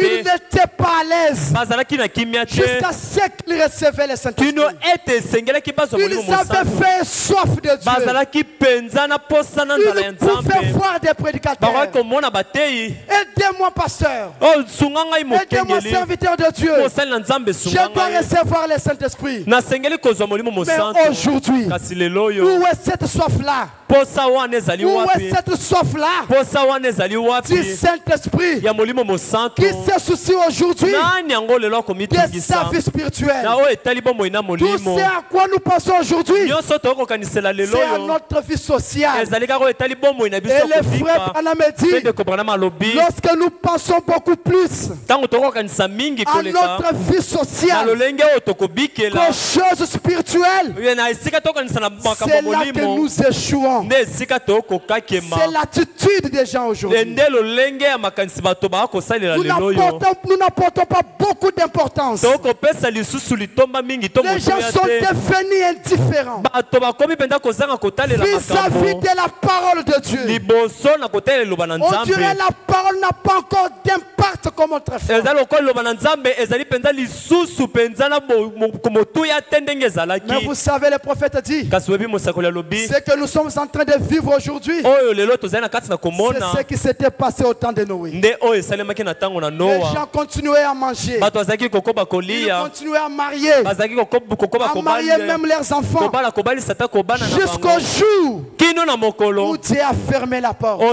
A: Ils n'étaient pas à l'aise jusqu'à ce qu'ils recevaient le Saint-Esprit. Ils avaient fait soif de Dieu. Ils pouvaient voir des prédicateurs. Aidez-moi, pasteur. Aidez-moi, serviteur de Dieu. Je dois recevoir le Saint-Esprit. Mais aujourd'hui, où est cette soif-là? Où est cette soif-là du Saint-Esprit qui se soucie aujourd'hui des services spirituels? Tout ce à quoi nous pensons aujourd'hui, c'est à notre vie sociale. Et les frères Branham dit, lorsque nous pensons beaucoup plus à notre vie sociale qu'aux choses spirituelles, c'est là que nous échouons. C'est l'attitude des gens aujourd'hui. Nous n'apportons pas beaucoup d'importance. Les gens sont devenus indifférents vis-à-vis de la parole de Dieu. On dirait la parole n'a pas encore d'impact comme autrefois. Mais vous savez, le prophète a dit, ce que nous sommes en train de vivre aujourd'hui, c'est ce qui s'était passé au temps de Noé. Les gens continuaient à manger, ils continuaient à marier même leurs enfants, jusqu'au jour où Dieu a fermé la porte. Et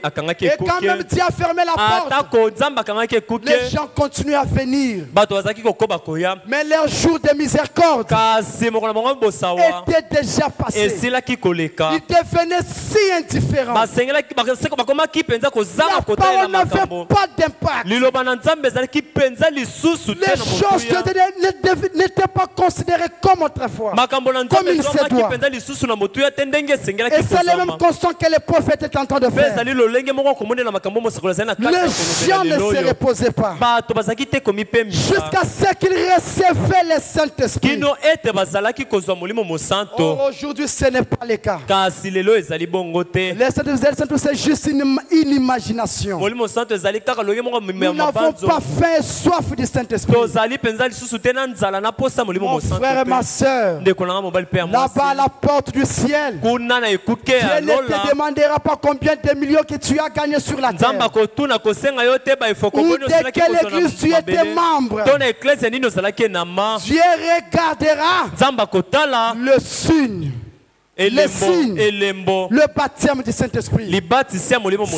A: quand même Dieu a fermé la porte, les gens continuent à venir. Mais leur jour de miséricorde était déjà passé. Ils devenaient si indifférents. La parole n'avait pas d'impact. Les choses n'étaient pas considérées comme autrefois, comme il se doit. Et c'est le même constat que le prophète est en train de faire. Les gens ne se reposaient pas jusqu'à ce qu'ils recevaient le Saint-Esprit. Or, aujourd'hui, ce n'est pas le cas. Le Saint-Esprit, c'est juste une imagination. Nous n'avons pas faim et soif du Saint-Esprit. Mon frère et ma soeur, là-bas à la porte du ciel, Dieu ne te demandera pas combien de millions que tu as gagné sur la terre, ou de quelle église tu étais membre. Dieu regardera le signe, le baptême du Saint-Esprit.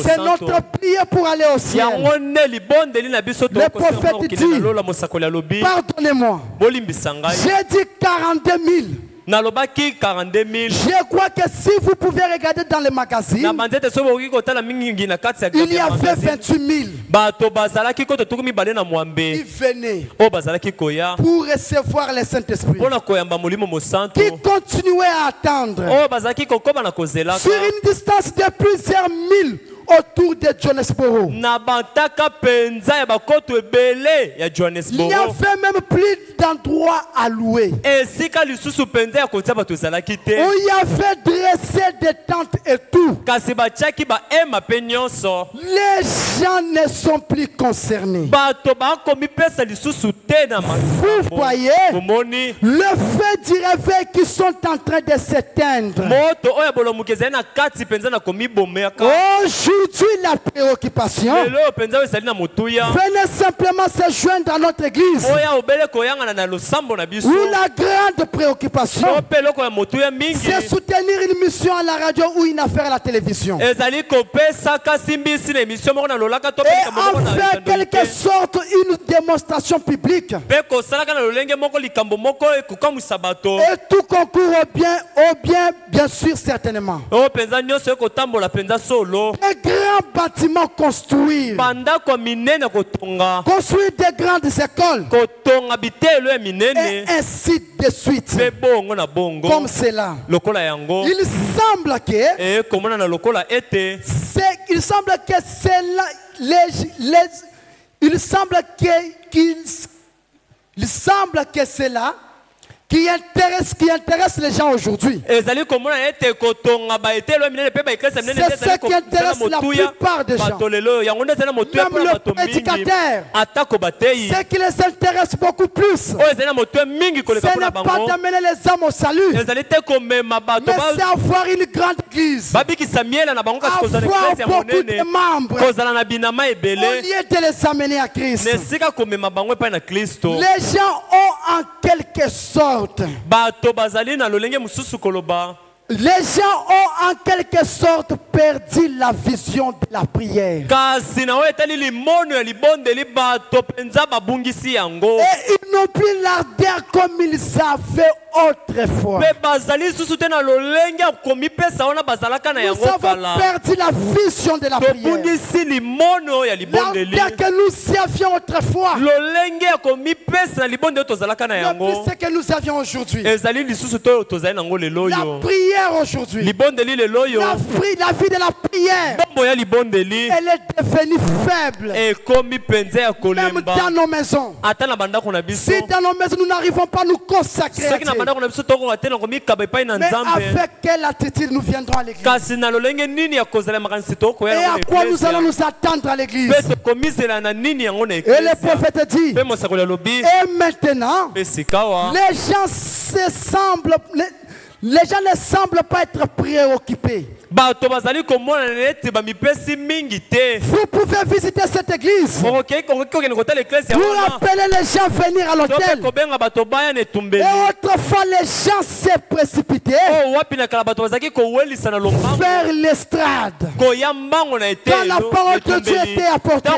A: C'est notre prière pour aller au ciel. Le prophète dit, pardonnez-moi, j'ai dit 42 000. Je crois que si vous pouvez regarder dans les magazines, il y avait 28 000. Ils venaient pour recevoir le Saint-Esprit, qui continuaient à attendre sur une distance de plusieurs milles autour de Johannesburg. Il n'y avait même plus d'endroits à louer, où il y avait dressé des tentes et tout. Les gens ne sont plus concernés. Vous voyez le fait du réveil qui sont en train de s'éteindre. Aujourd'hui, la préoccupation, venez simplement se joindre à notre église, où la grande préoccupation, c'est soutenir une mission à la radio ou une affaire à la télévision, et en faire quelque sorte une démonstration publique, et tout concourt bien sûr, certainement. Grands bâtiments construire des grandes écoles, et ainsi de suite. Comme cela, il semble que c'est là qui intéresse les gens aujourd'hui. C'est ce qui intéresse la plupart des gens. Même le prédicateur, ce qui les intéresse beaucoup plus, ce n'est pas d'amener les âmes au salut, mais c'est avoir une grande église, avoir beaucoup de membres, au lieu de les amener à Christ. Les gens ont en quelque sorte, les gens ont en quelque sorte perdu la vision de la prière. Et ils n'ont plus l'ardeur comme ils avaient autrefois. Nous avons perdu la vision de la prière. L'ardeur que nous avions autrefois, n'est plus ce que nous avions aujourd'hui. La prière prière aujourd'hui, la vie de la prière, elle est devenue faible. Même dans nos maisons. Si dans nos maisons nous n'arrivons pas à nous consacrer à Dieu, mais avec quelle attitude nous viendrons à l'église? Et à quoi nous allons nous attendre à l'église? Et le prophète dit, et maintenant, les gens ne semblent pas être préoccupés. Vous pouvez visiter cette église. Vous rappelez les gens venir à l'hôtel. Et autrefois les gens s'est précipité vers l'estrade. Quand la parole de Dieu était apportée,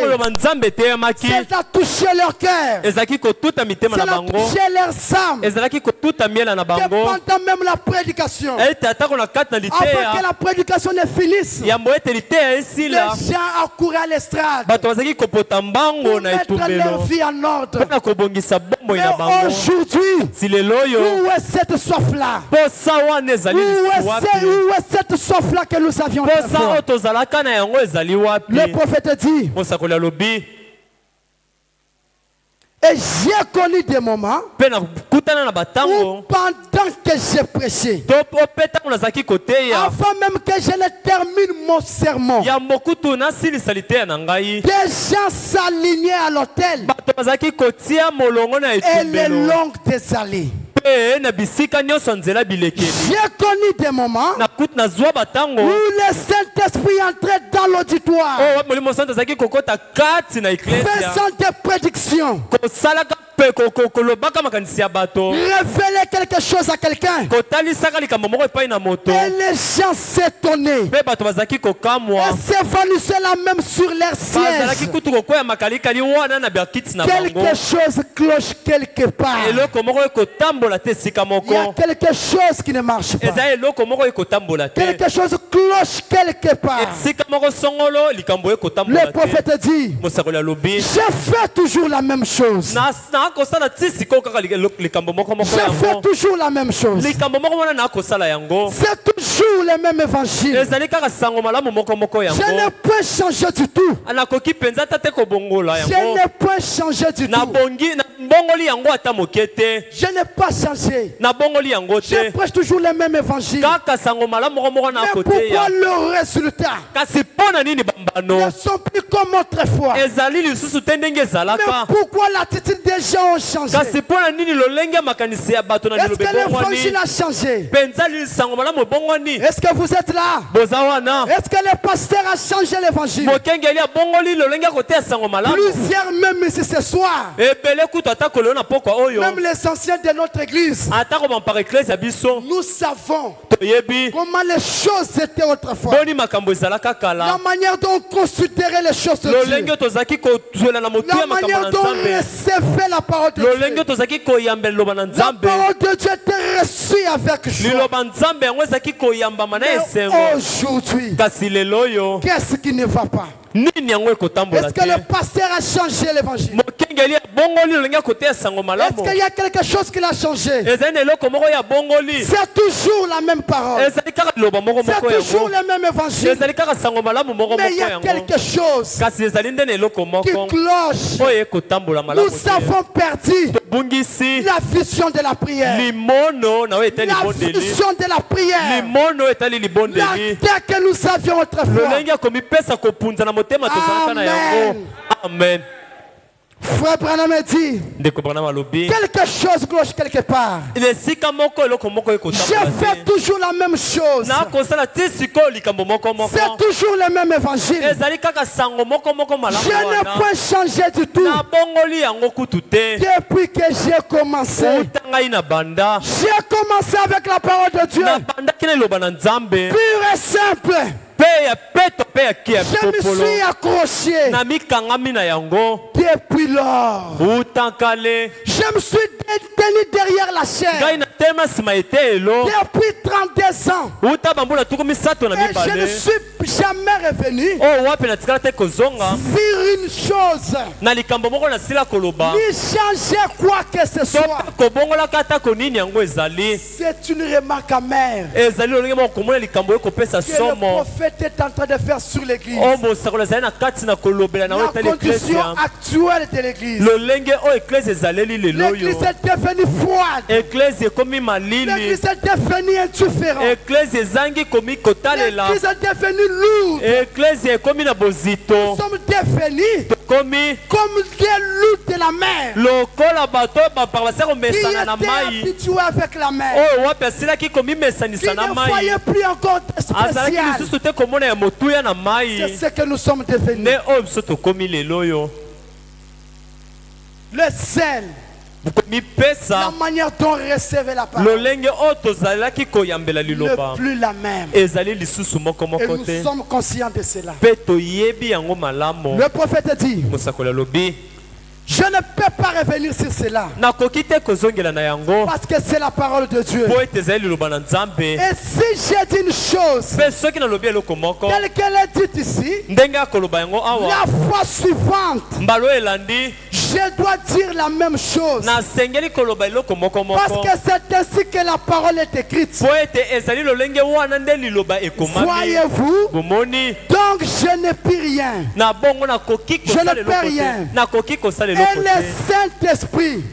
A: c'est à toucher leur cœur, c'est à toucher leurs âmes. Que pendant même la prédication, avant que la prédication ne finisse, les gens accourent à l'estrade pour mettre leur vie en ordre. Mais aujourd'hui, où est cette soif-là? Où est cette soif-là que nous avions autrefois? Le prophète dit, et j'ai connu des moments où pendant que j'ai prêché, avant même que je ne termine mon sermon, des gens s'alignaient à l'autel et les longues des allées. J'ai connu des moments où le Saint-Esprit entrait dans l'auditoire, faisant des prédictions, révéler quelque chose à quelqu'un, et les gens s'étonnaient et s'évanouissaient là même sur leur siège. Quelque chose cloche quelque part. Il y a quelque chose qui ne marche pas. Quelque chose cloche quelque part. Le prophète dit, je fais toujours la même chose. Je fais toujours la même chose. C'est toujours le même évangile. Je n'ai pas changé du tout. Je n'ai pas changé du tout. Je n'ai pas changé. Je prêche toujours le même évangile. Mais pourquoi le résultat ne sont plus comme autrefois? Mais pourquoi l'attitude des gens a changé? Est-ce que l'évangile a changé? Est-ce que vous êtes là? Est-ce que le pasteur a changé l'évangile? Plusieurs même ici ce soir, même les anciens de notre église, nous savons comment les choses étaient autrefois, la manière dont on considérait les choses de Dieu, la manière dont on recevait la parole de Dieu. La parole de Dieu était reçue avec joie. Mais aujourd'hui, qu'est-ce qui ne va pas? Est-ce que le pasteur a changé l'évangile? Est-ce qu'il y a quelque chose qui l'a changé? C'est toujours la même parole. C'est toujours le même évangile. Mais il y a quelque chose qui cloche. Nous avons perdu la vision de la prière. La vision de la prière. La terre que nous avions autrefois. Amen. Frère Branham dit, quelque chose cloche quelque part. Je fais toujours la même chose. C'est toujours le même évangile. Je n'ai pas changé du tout. Depuis que j'ai commencé avec la parole de Dieu. Pure et simple.
C: Je me suis accroché depuis lors. Je me suis tenu derrière la chair depuis 32 ans. Et je ne suis jamais revenu sur une chose, ni changer quoi que ce soit. C'est une remarque amère que le prophète est en train de faire sur l'église. La condition actuelle de l'église. L'église est devenue froide. L'église est devenue indifférente. L'église est devenue lourde. Nous sommes devenus comme des loups de la mer qui étaient habitués avec la mer, qui ne voyaient plus encore de spécial. C'est ce que nous sommes devenus. Le sel, la manière dont on recevait la parole n'est plus la même. Et nous sommes conscients de cela. Le prophète dit: je ne peux pas revenir sur cela parce que c'est la parole de Dieu. Et si j'ai dit une chose telle qu'elle est dite ici, la fois suivante je dois dire la même chose, parce que c'est ainsi que la parole est écrite. Voyez-vous, donc je ne peux rien. Je ne peux rien. Et le Saint-Esprit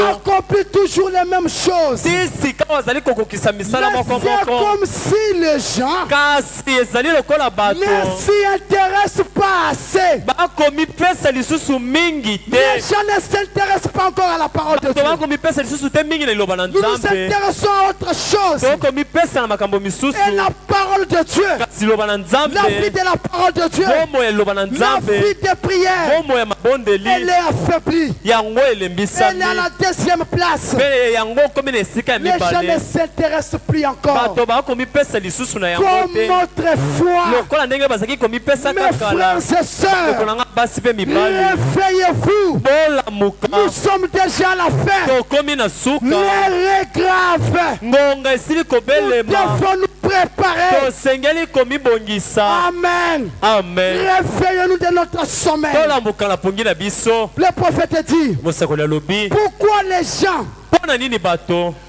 C: accomplit toujours les mêmes choses. Mais c'est comme si les gens ne s'y intéressent pas assez. Les gens ne s'intéressent pas encore à la parole de Dieu. Nous nous intéressons à autre chose. Et la parole de Dieu, la vie de la parole de Dieu, la vie de prière, elle est affaiblie. Elle est à la deuxième place. Les gens ne s'intéressent plus encore comme autrefois. Mes frères et sœurs, réveillez-vous. Nous sommes déjà à la fin. L'heure est grave. Nous devons nous préparer. Amen. Réveillons-nous de notre sommeil. Le prophète dit: pourquoi les gens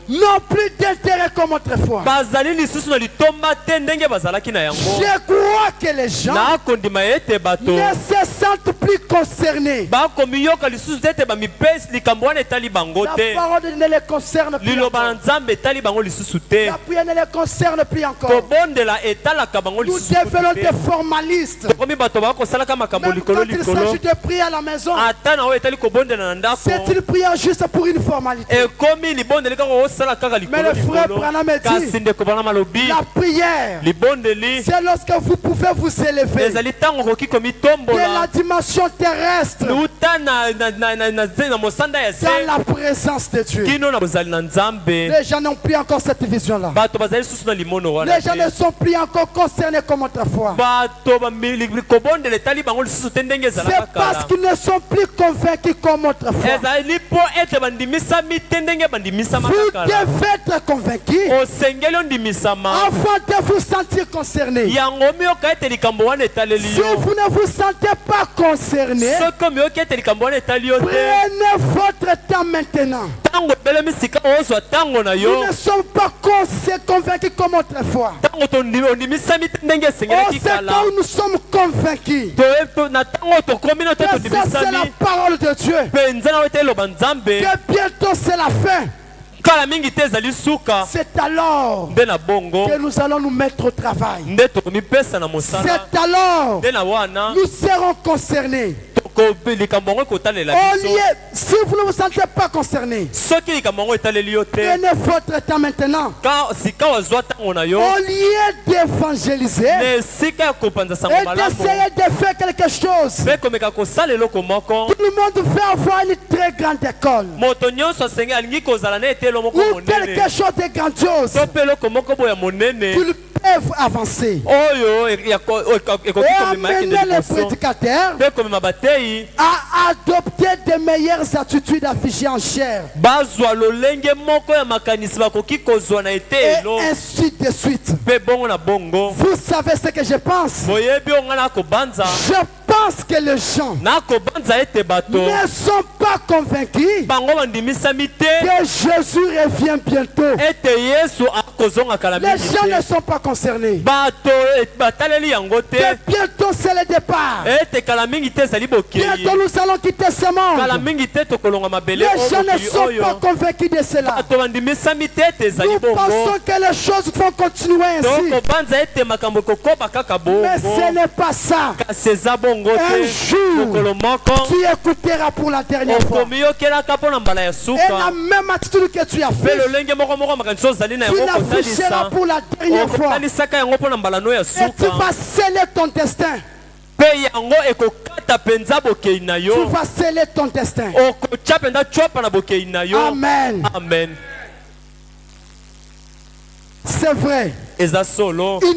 C: n'ont plus d'intérêt comme autrefois? Je crois que les gens ne se sentent plus concernés. La parole ne les concerne plus encore. La prière ne les concerne plus encore. Nous devenons des formalistes. Même quand il s'agit de prier à la maison, c'est une prière juste pour une formalité. Mais le frère Branham dit: la prière, c'est lorsque vous pouvez vous élever de la dimension terrestre dans la présence de Dieu. Les gens n'ont plus encore cette vision-là. Les gens ne sont plus encore concernés comme autrefois. C'est parce qu'ils ne sont plus convaincus comme autrefois. Vous devez être convaincu afin de vous sentir concerné. Si vous ne vous sentez pas concerné, prenez votre temps maintenant. Nous ne sommes pas convaincus comme autrefois. Au temps où nous sommes convaincus que ça c'est la parole de Dieu, que bientôt c'est la fin, c'est alors que nous allons nous mettre au travail. C'est alors que nous serons concernés. Si vous ne vous sentez pas concerné, prenez votre temps maintenant. Au lieu d'évangéliser et d'essayer de faire quelque chose, tout le monde veut avoir une très grande école ou quelque chose de grandiose.
A: avancé. Et amener les prédicateurs à adopter des meilleures attitudes affichées en chair. Et ainsi de suite. Vous savez ce que je pense? Je pense que les gens ne sont pas convaincus que Jésus revient bientôt. Les gens ne sont pas concernés. Que bientôt c'est le départ. Bientôt nous allons quitter ce monde. Les gens ne sont pas convaincus de cela. Nous pensons que les choses vont continuer ainsi. Mais ce n'est pas ça. Un jour, tu écouteras pour la dernière fois. Et la même attitude que tu as fait, tu l'afficheras pour la dernière fois. Et tu vas sceller ton destin. Tu vas sceller ton destin. Amen.
B: Amen.
A: C'est vrai. Ils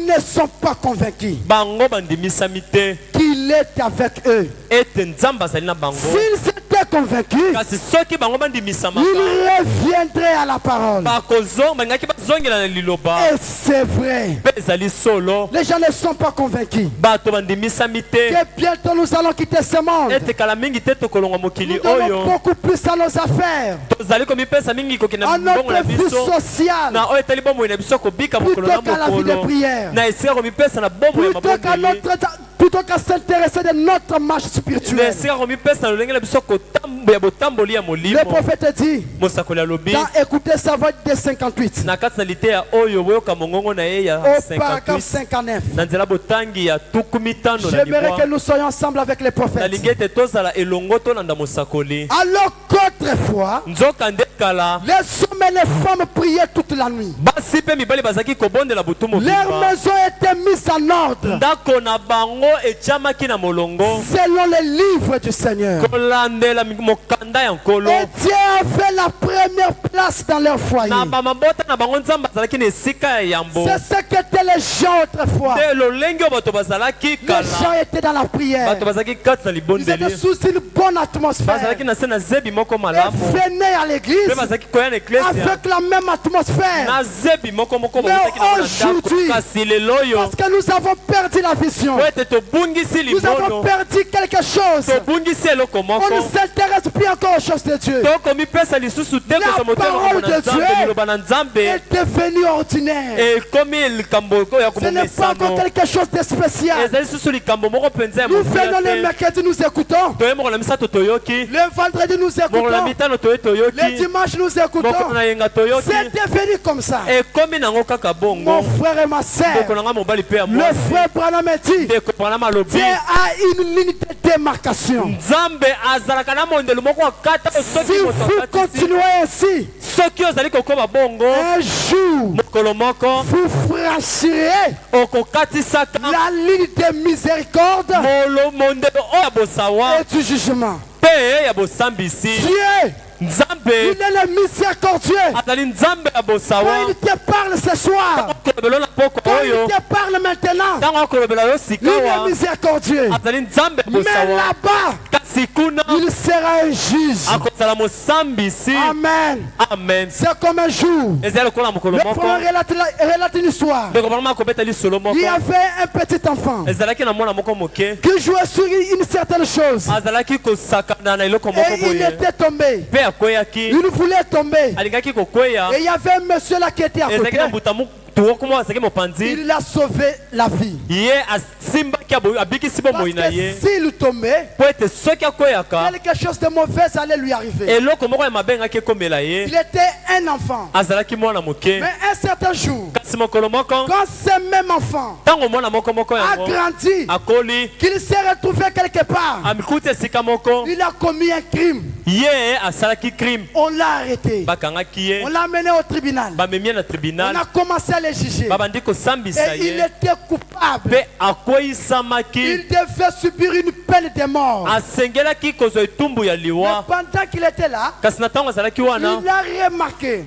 A: ne sont pas convaincus qu'il est avec eux. S'ils étaient convaincus, ils reviendraient à la parole. Et c'est vrai. Les gens ne sont pas convaincus que bientôt nous allons quitter ce monde. Nous donnons beaucoup plus à nos affaires, à notre vie sociale, plutôt qu'à la vie de prière, plutôt qu'à s'intéresser de notre marche spirituelle. Le prophète dit, dans Écoutez sa voix de 58, au paragraphe 59, j'aimerais que nous soyons ensemble avec les prophètes. Alors qu'autrefois, les hommes et les femmes priaient toute la nuit. Leurs maisons étaient mises en ordre selon les livres du Seigneur. Et Dieu avait la première place dans leur foyer. C'est ce qu'étaient les gens autrefois. Les gens étaient dans la prière. Ils étaient sous une bonne atmosphère. Ils venaient à l'église avec la même atmosphère. Mais aujourd'hui, parce que nous avons perdu la vision, nous avons perdu quelque chose, on ne s'intéresse plus encore aux choses de Dieu. La parole de Dieu est devenue ordinaire. Ce n'est pas encore quelque chose de spécial. Nous venons le mercredi, nous écoutons. Le vendredi, nous écoutons. Le dimanche, nous écoutons. C'est devenu comme ça. Mon frère et ma soeur, le frère Branham dit, Dieu a une ligne de démarcation. Si vous continuez ainsi, un jour, vous franchirez la ligne de miséricorde et du jugement. Dieu, il est le miséricordieux. Quand il te parle ce soir, quand il te parle maintenant, il est miséricordieux. Mais là-bas, il sera un juge. Amen.
C: Amen.
A: C'est comme un jour. Le prophète relate une histoire. Il y avait un petit enfant qui jouait sur une certaine chose. Et il était tombé. Il voulait tomber. Et il y avait un monsieur là qui était à côté. Il a sauvé la vie. Parce que s'il tombait, quelque chose de mauvais allait lui arriver. Il était un enfant. Mais un certain jour, quand ce même enfant a grandi, qu'il s'est retrouvé quelque part, il a commis un crime. On l'a arrêté. On l'a mené au tribunal. On a commencé à le juger. Et il était coupable. Il devait subir une peine de mort. Mais pendant qu'il était là, il a remarqué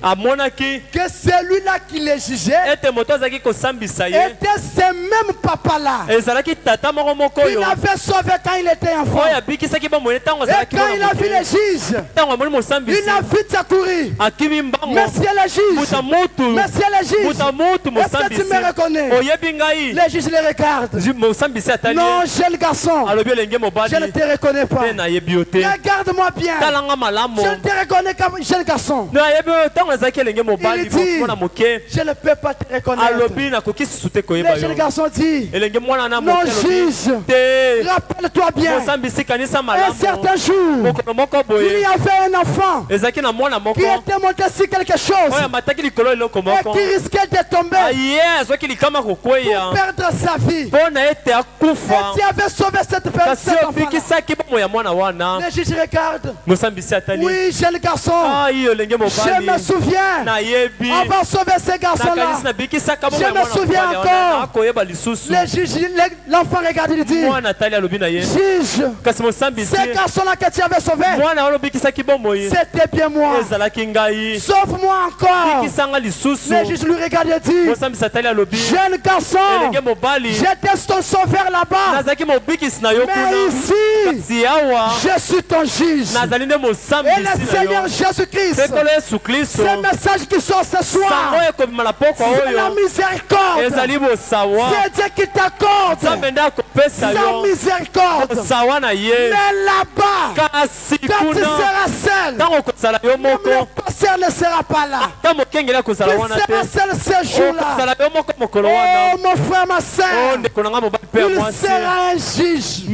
A: que celui-là qui le jugeait était ce même papa-là. Il avait sauvé quand il était enfant. Et quand il a vu les juges, il a vite accouru. Monsieur le juge, monsieur le juge, est-ce que tu me reconnais? Les juges le regardent. Non, jeune garçon, je ne te reconnais pas. Regarde-moi bien. Je ne te reconnais comme jeune garçon. Il dit, je ne peux pas te reconnaître. Le jeune garçon dit, non juge, rappelle-toi bien, un certain jour, il y avait un enfant qui était monté sur quelque chose et qui risquait de tomber pour perdre sa vie. Et tu avais sauvé cet enfant. Les juges regardent. Oui, jeune garçon, je me souviens avoir sauvé ce garçon-là. Je me souviens encore. Les juges, l'enfant regarde et dit, juge, ce garçon-là que tu avais sauvé, c'était bien moi. Sauve-moi encore. Les juges lui regardent et dit, jeune garçon, j'étais ton sauveur là-bas. Mais ici, je suis ton juge. Et le Seigneur Jésus-Christ, ce message qui sort ce soir, c'est la miséricorde. C'est Dieu qui t'accorde sa miséricorde. Mais là-bas, quand tu seras seul, le pasteur ne sera pas là. Tu seras seul ce jour-là. Oh mon frère, ma soeur, il sera un juge. Tu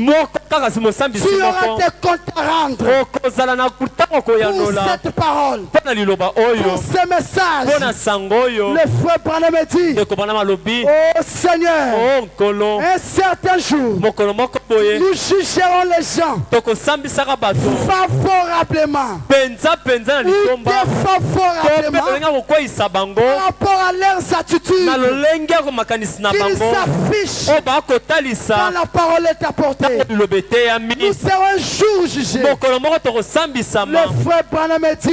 A: auras des comptes à rendre pour cette parole, pour ce message. Le frère Branham dit, oh Seigneur, un certain jour, nous jugerons les gens favorablement ou défavorablement par rapport à leurs attitudes qu'ils s'affichent quand la parole est apportée. Nous serons un jour jugés. Le frère Branham dit,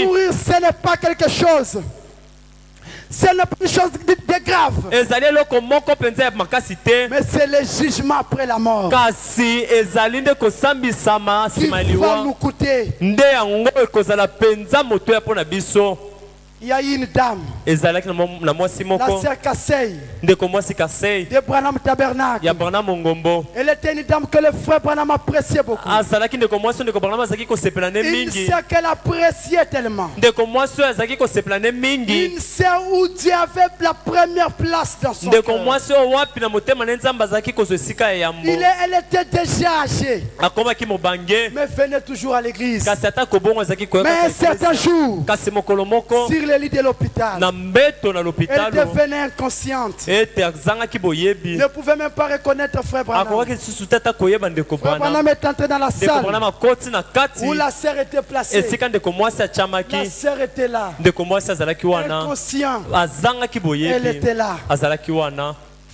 A: mourir ce n'est pas quelque chose. Ce n'est pas une chose de grave. Mais c'est le jugement après la mort qui va nous coûter. Il y a eu une dame, la sœur Kassei, de Branham Tabernacle. Elle était une dame que le frère Branham appréciait beaucoup. Une sœur qu'elle appréciait tellement. Une sœur où Dieu avait la première place dans son cœur. Elle était déjà âgée, mais venait toujours à l'église. Mais un certain jour, sur le lit de l'hôpital, elle devenait inconsciente. Ne pouvait même pas reconnaître frère Branham. Frère Branham est entré dans la salle où la sœur était placée. La sœur était là, inconsciente. Elle était là.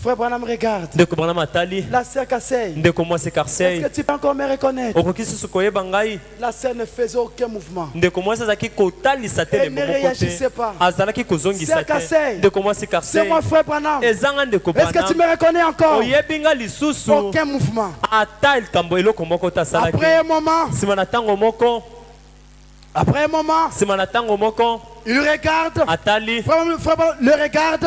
A: Frère Branham regarde. La sœur Kassei. Est-ce que tu peux encore me reconnaître? La sœur ne faisait aucun mouvement. Elle ne réagissait pas. Sœur Kassei, c'est moi frère Branham. Est-ce que tu me reconnais encore? Aucun mouvement. Après un moment, il regarde, le regarde,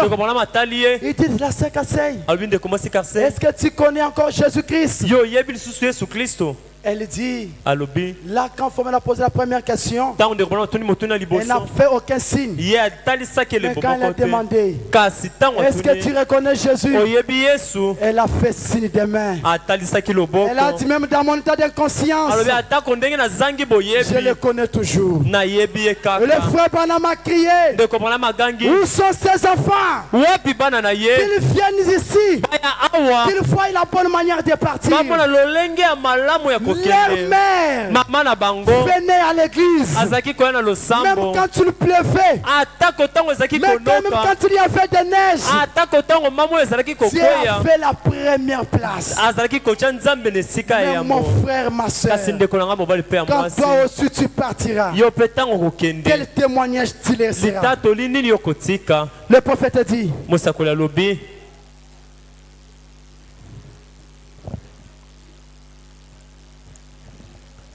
A: il dit, la sœur Kassei, est-ce que tu connais encore Jésus-Christ? Elle dit, là quand Fomel a posé la première question, elle n'a fait aucun signe. Mais quand elle a demandé, est-ce que tu reconnais Jésus? Elle a fait signe de main. Elle a dit, même dans mon état d'inconscience, je le connais toujours. Le frère Branham a crié, où sont ces enfants? Qu'ils viennent ici, qu'ils voient la bonne manière de partir. Leur mère venait à l'église. Même quand il pleuvait. Même quand il y avait de neige. Dieu a fait la première place. Mais mon frère, ma soeur, quand toi aussi tu partiras, quel témoignage tu laisseras? Le prophète dit,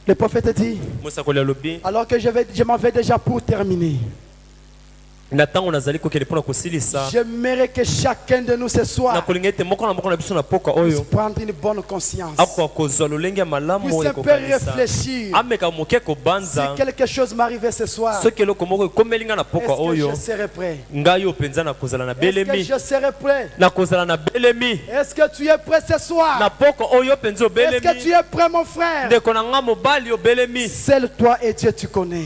A: le prophète dit, alors que je m'en vais déjà pour terminer. J'aimerais que chacun de nous ce soir puisse prendre une bonne conscience. Puisse un peu réfléchir. Si quelque chose m'arrivait ce soir, est-ce que je serai prêt? Est-ce que je serai prêt? Est-ce que tu es prêt ce soir? Est-ce que tu es prêt, mon frère? Seul toi et Dieu tu connais.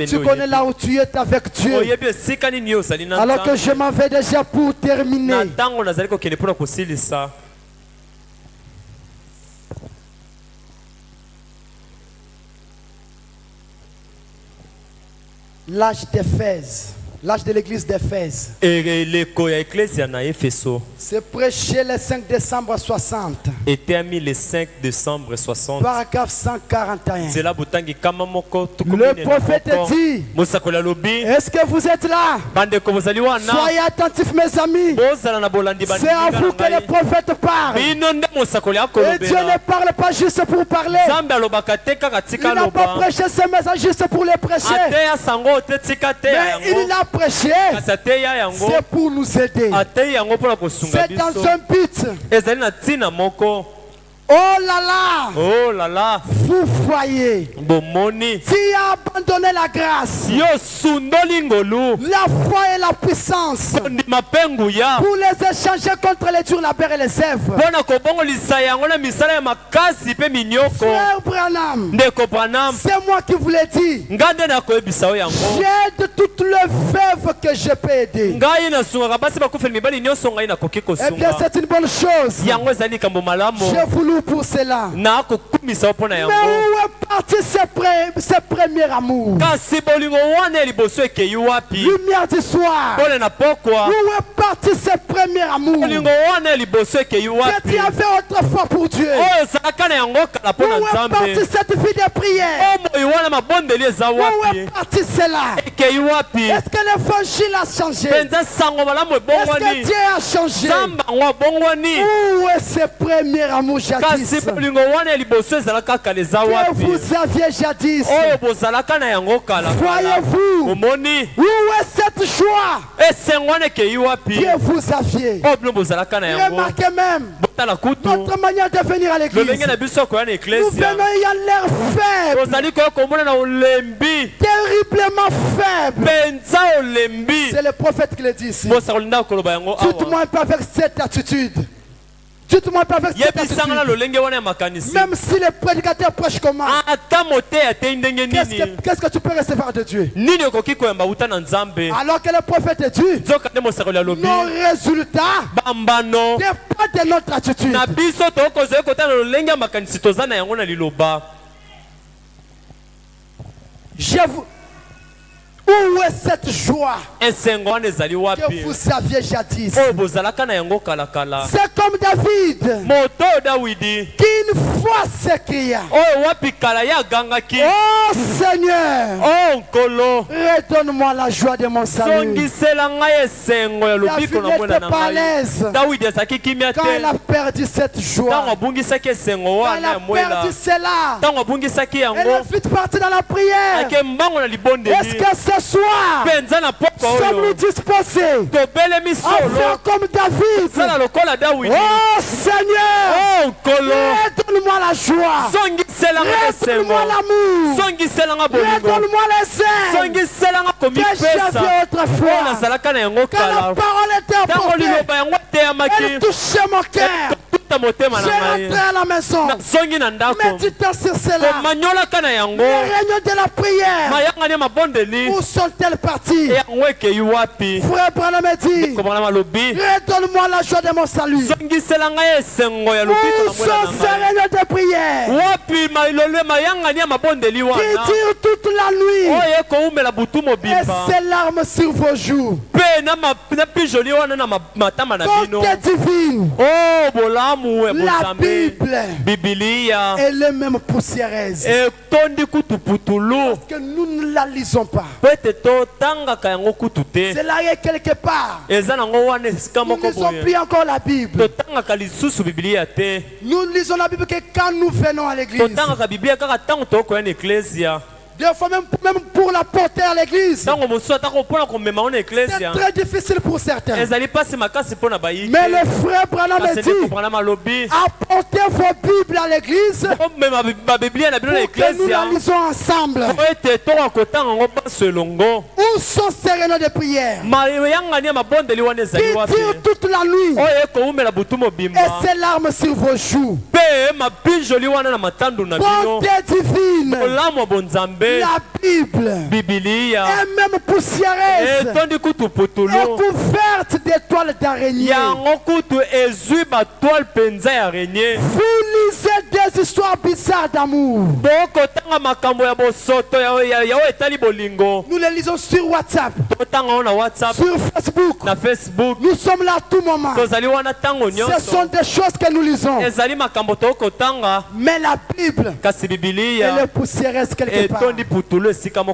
A: Tu connais là où tu es avec Dieu. Alors que je m'en vais déjà pour terminer. L'âge d'Éphèse. L'âge de l'église d'Éphèse. C'est prêché le 5 décembre 60.
C: Le 5 décembre 60.
A: Paragraphe 141. Le prophète dit, est-ce que vous êtes là? Soyez attentifs mes amis. C'est à vous que le prophète parle. Et Dieu ne parle pas juste pour parler. Il n'a pas prêché ce message juste pour les prêcher. Mais il l'a prêché, c'est pour nous aider. C'est dans un but. Oh là là, vous voyez, tu as abandonné la grâce, la foi et la puissance pour les échanger contre les durs labeurs et les zèbres. Frère Branham, c'est moi qui vous l'ai dit. J'aide toutes les veuves que je peux aider. Eh bien c'est une bonne chose. J'ai voulu pour cela. Mais où est parti ce premier amour? Lumière du soir. Où est parti ce premier amour que tu avais autrefois pour Dieu? Où est parti cette vie de prière? Où est parti cela? Est-ce que l'évangile a changé? Est-ce que Dieu a changé? Où est ce premier amour jadis? Que vous aviez jadis. Voyez-vous, où est cette joie que vous aviez? Remarquez même notre manière de venir à l'église. Nous venons ayant l'air faible, terriblement faible. C'est le prophète qui le dit ici. Dites-moi un peu avec cette attitude. Dites-moi pas avec cette attitude. Même si le prédicateur prêche comment, qu'est-ce que tu peux recevoir de Dieu? Alors que le prophète dit, nos résultats dépendent de notre attitude. Où est cette joie que vous saviez jadis? C'est comme David qui une fois s'écria, oh Seigneur, redonne-moi la joie de mon salut. David n'était pas à l'aise quand il a perdu cette joie. Quand il a perdu cela, elle est vite partie dans la prière. Est-ce que ce soir, sommes-nous disposés à faire comme David? Oh Seigneur, redonne-moi la joie, redonne-moi l'amour, redonne-moi les ailes que j'avais autrefois. Quand la parole était apportée, elle touchait mon cœur. rentré à la maison. Méditant sur cela. Les réunions de la prière. Où sont-elles parties? Frère Branham dit, redonne-moi la joie de mon salut. Où sont ces réunions de prière qui durent toute la nuit et ces larmes sur vos joues? Bonté divine. La Bible, elle est même poussiéreuse. Parce que nous ne la lisons pas. C'est là quelque part. Nous ne lisons plus encore la Bible. Nous lisons la Bible que quand nous venons à l'église. Des fois même pour la porter à l'église. C'est très difficile pour certains. Mais le frère Branham dit, apportez vos Bibles à l'église pour que nous la lisons ensemble. Où sont ces réunions de prière qui durent toute la nuit et ces larmes sur vos joues? Bonté divine. La Bible est même poussiéreuse et couverte d'étoiles d'araignée. Vous lisez des histoires bizarres d'amour. Nous les lisons sur WhatsApp, sur Facebook. Nous sommes là à tout moment. Ce sont des choses que nous lisons. Mais la Bible, elle est poussiéreuse quelque part.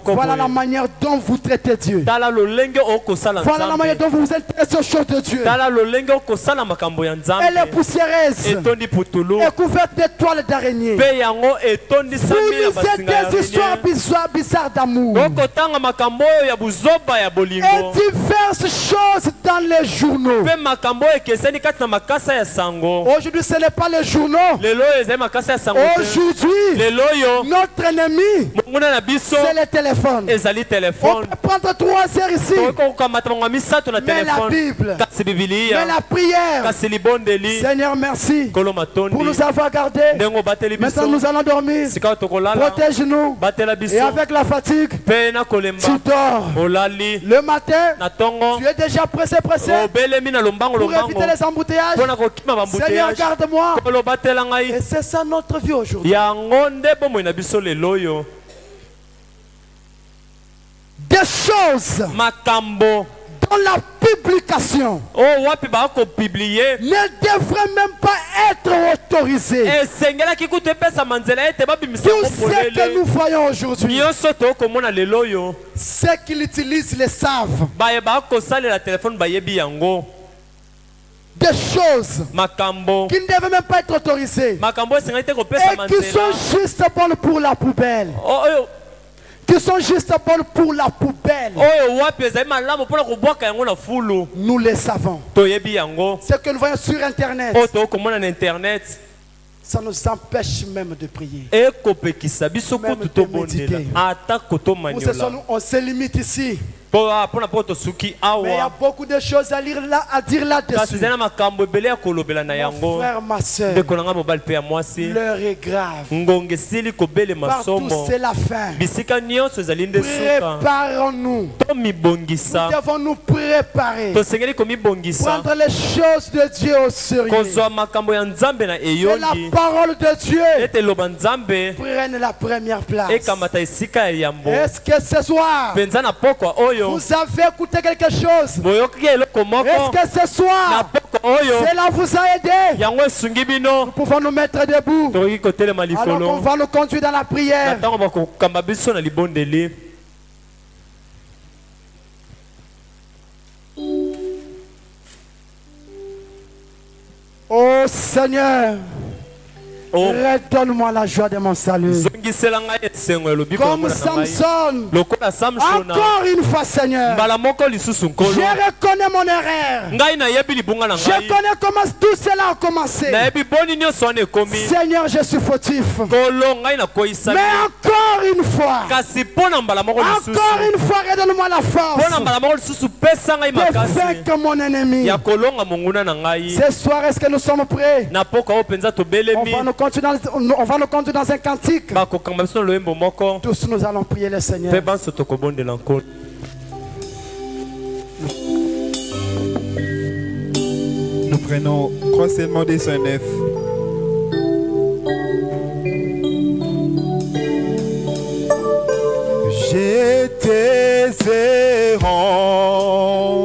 A: Voilà la manière dont vous traitez Dieu. Voilà la manière dont vous vous intéressez aux choses de Dieu. Elle est poussiéreuse et couverte d'étoiles d'araignée. Vous lisez des histoires bizarres d'amour et diverses choses dans les journaux. Aujourd'hui, ce n'est pas les journaux. Aujourd'hui, notre ennemi, c'est le téléphone. On peut prendre 3 heures ici. Mais la Bible, mais la prière. Seigneur, merci pour nous avoir gardés. Maintenant, nous allons dormir. Protège-nous. Et avec la fatigue, tu dors. Le matin, tu es déjà pressé pour éviter les embouteillages. Seigneur, garde-moi. Et c'est ça notre vie aujourd'hui. Des choses dans la publication ne devraient même pas être autorisées. Tout ce que nous voyons aujourd'hui, ceux qui l'utilisent le savent. Des choses qui ne devaient même pas être autorisées et qui sont juste bonnes pour la poubelle. Qui sont juste bonnes pour la poubelle. Nous les savons. Ce que nous voyons sur Internet, ça nous empêche même de prier, même de méditer. On se limite ici. Mais il y a beaucoup de choses à dire là-dessus. Mon frère, ma soeur, l'heure est grave. Partout c'est la fin. Préparons-nous. Nous devons nous préparer. Prendre les choses de Dieu au sérieux. Que la parole de Dieu prenne la première place. Est-ce que ce soir vous avez écouté quelque chose? Est-ce que ce soir cela vous a aidé? Nous pouvons nous mettre debout. Alors qu'on va nous conduire dans la prière. Oh Seigneur, redonne-moi la joie de mon salut. Comme Samson, encore une fois, Seigneur, je reconnais mon erreur. Je connais comment tout cela a commencé. Seigneur, je suis fautif. Mais encore une fois. Encore une fois, redonne-moi la force de vaincre mon ennemi. Ce soir, est-ce que nous sommes prêts? On va nous conduire dans un cantique. Tous nous allons prier le Seigneur.
D: Nous prenons Croisement des 109. J'étais errant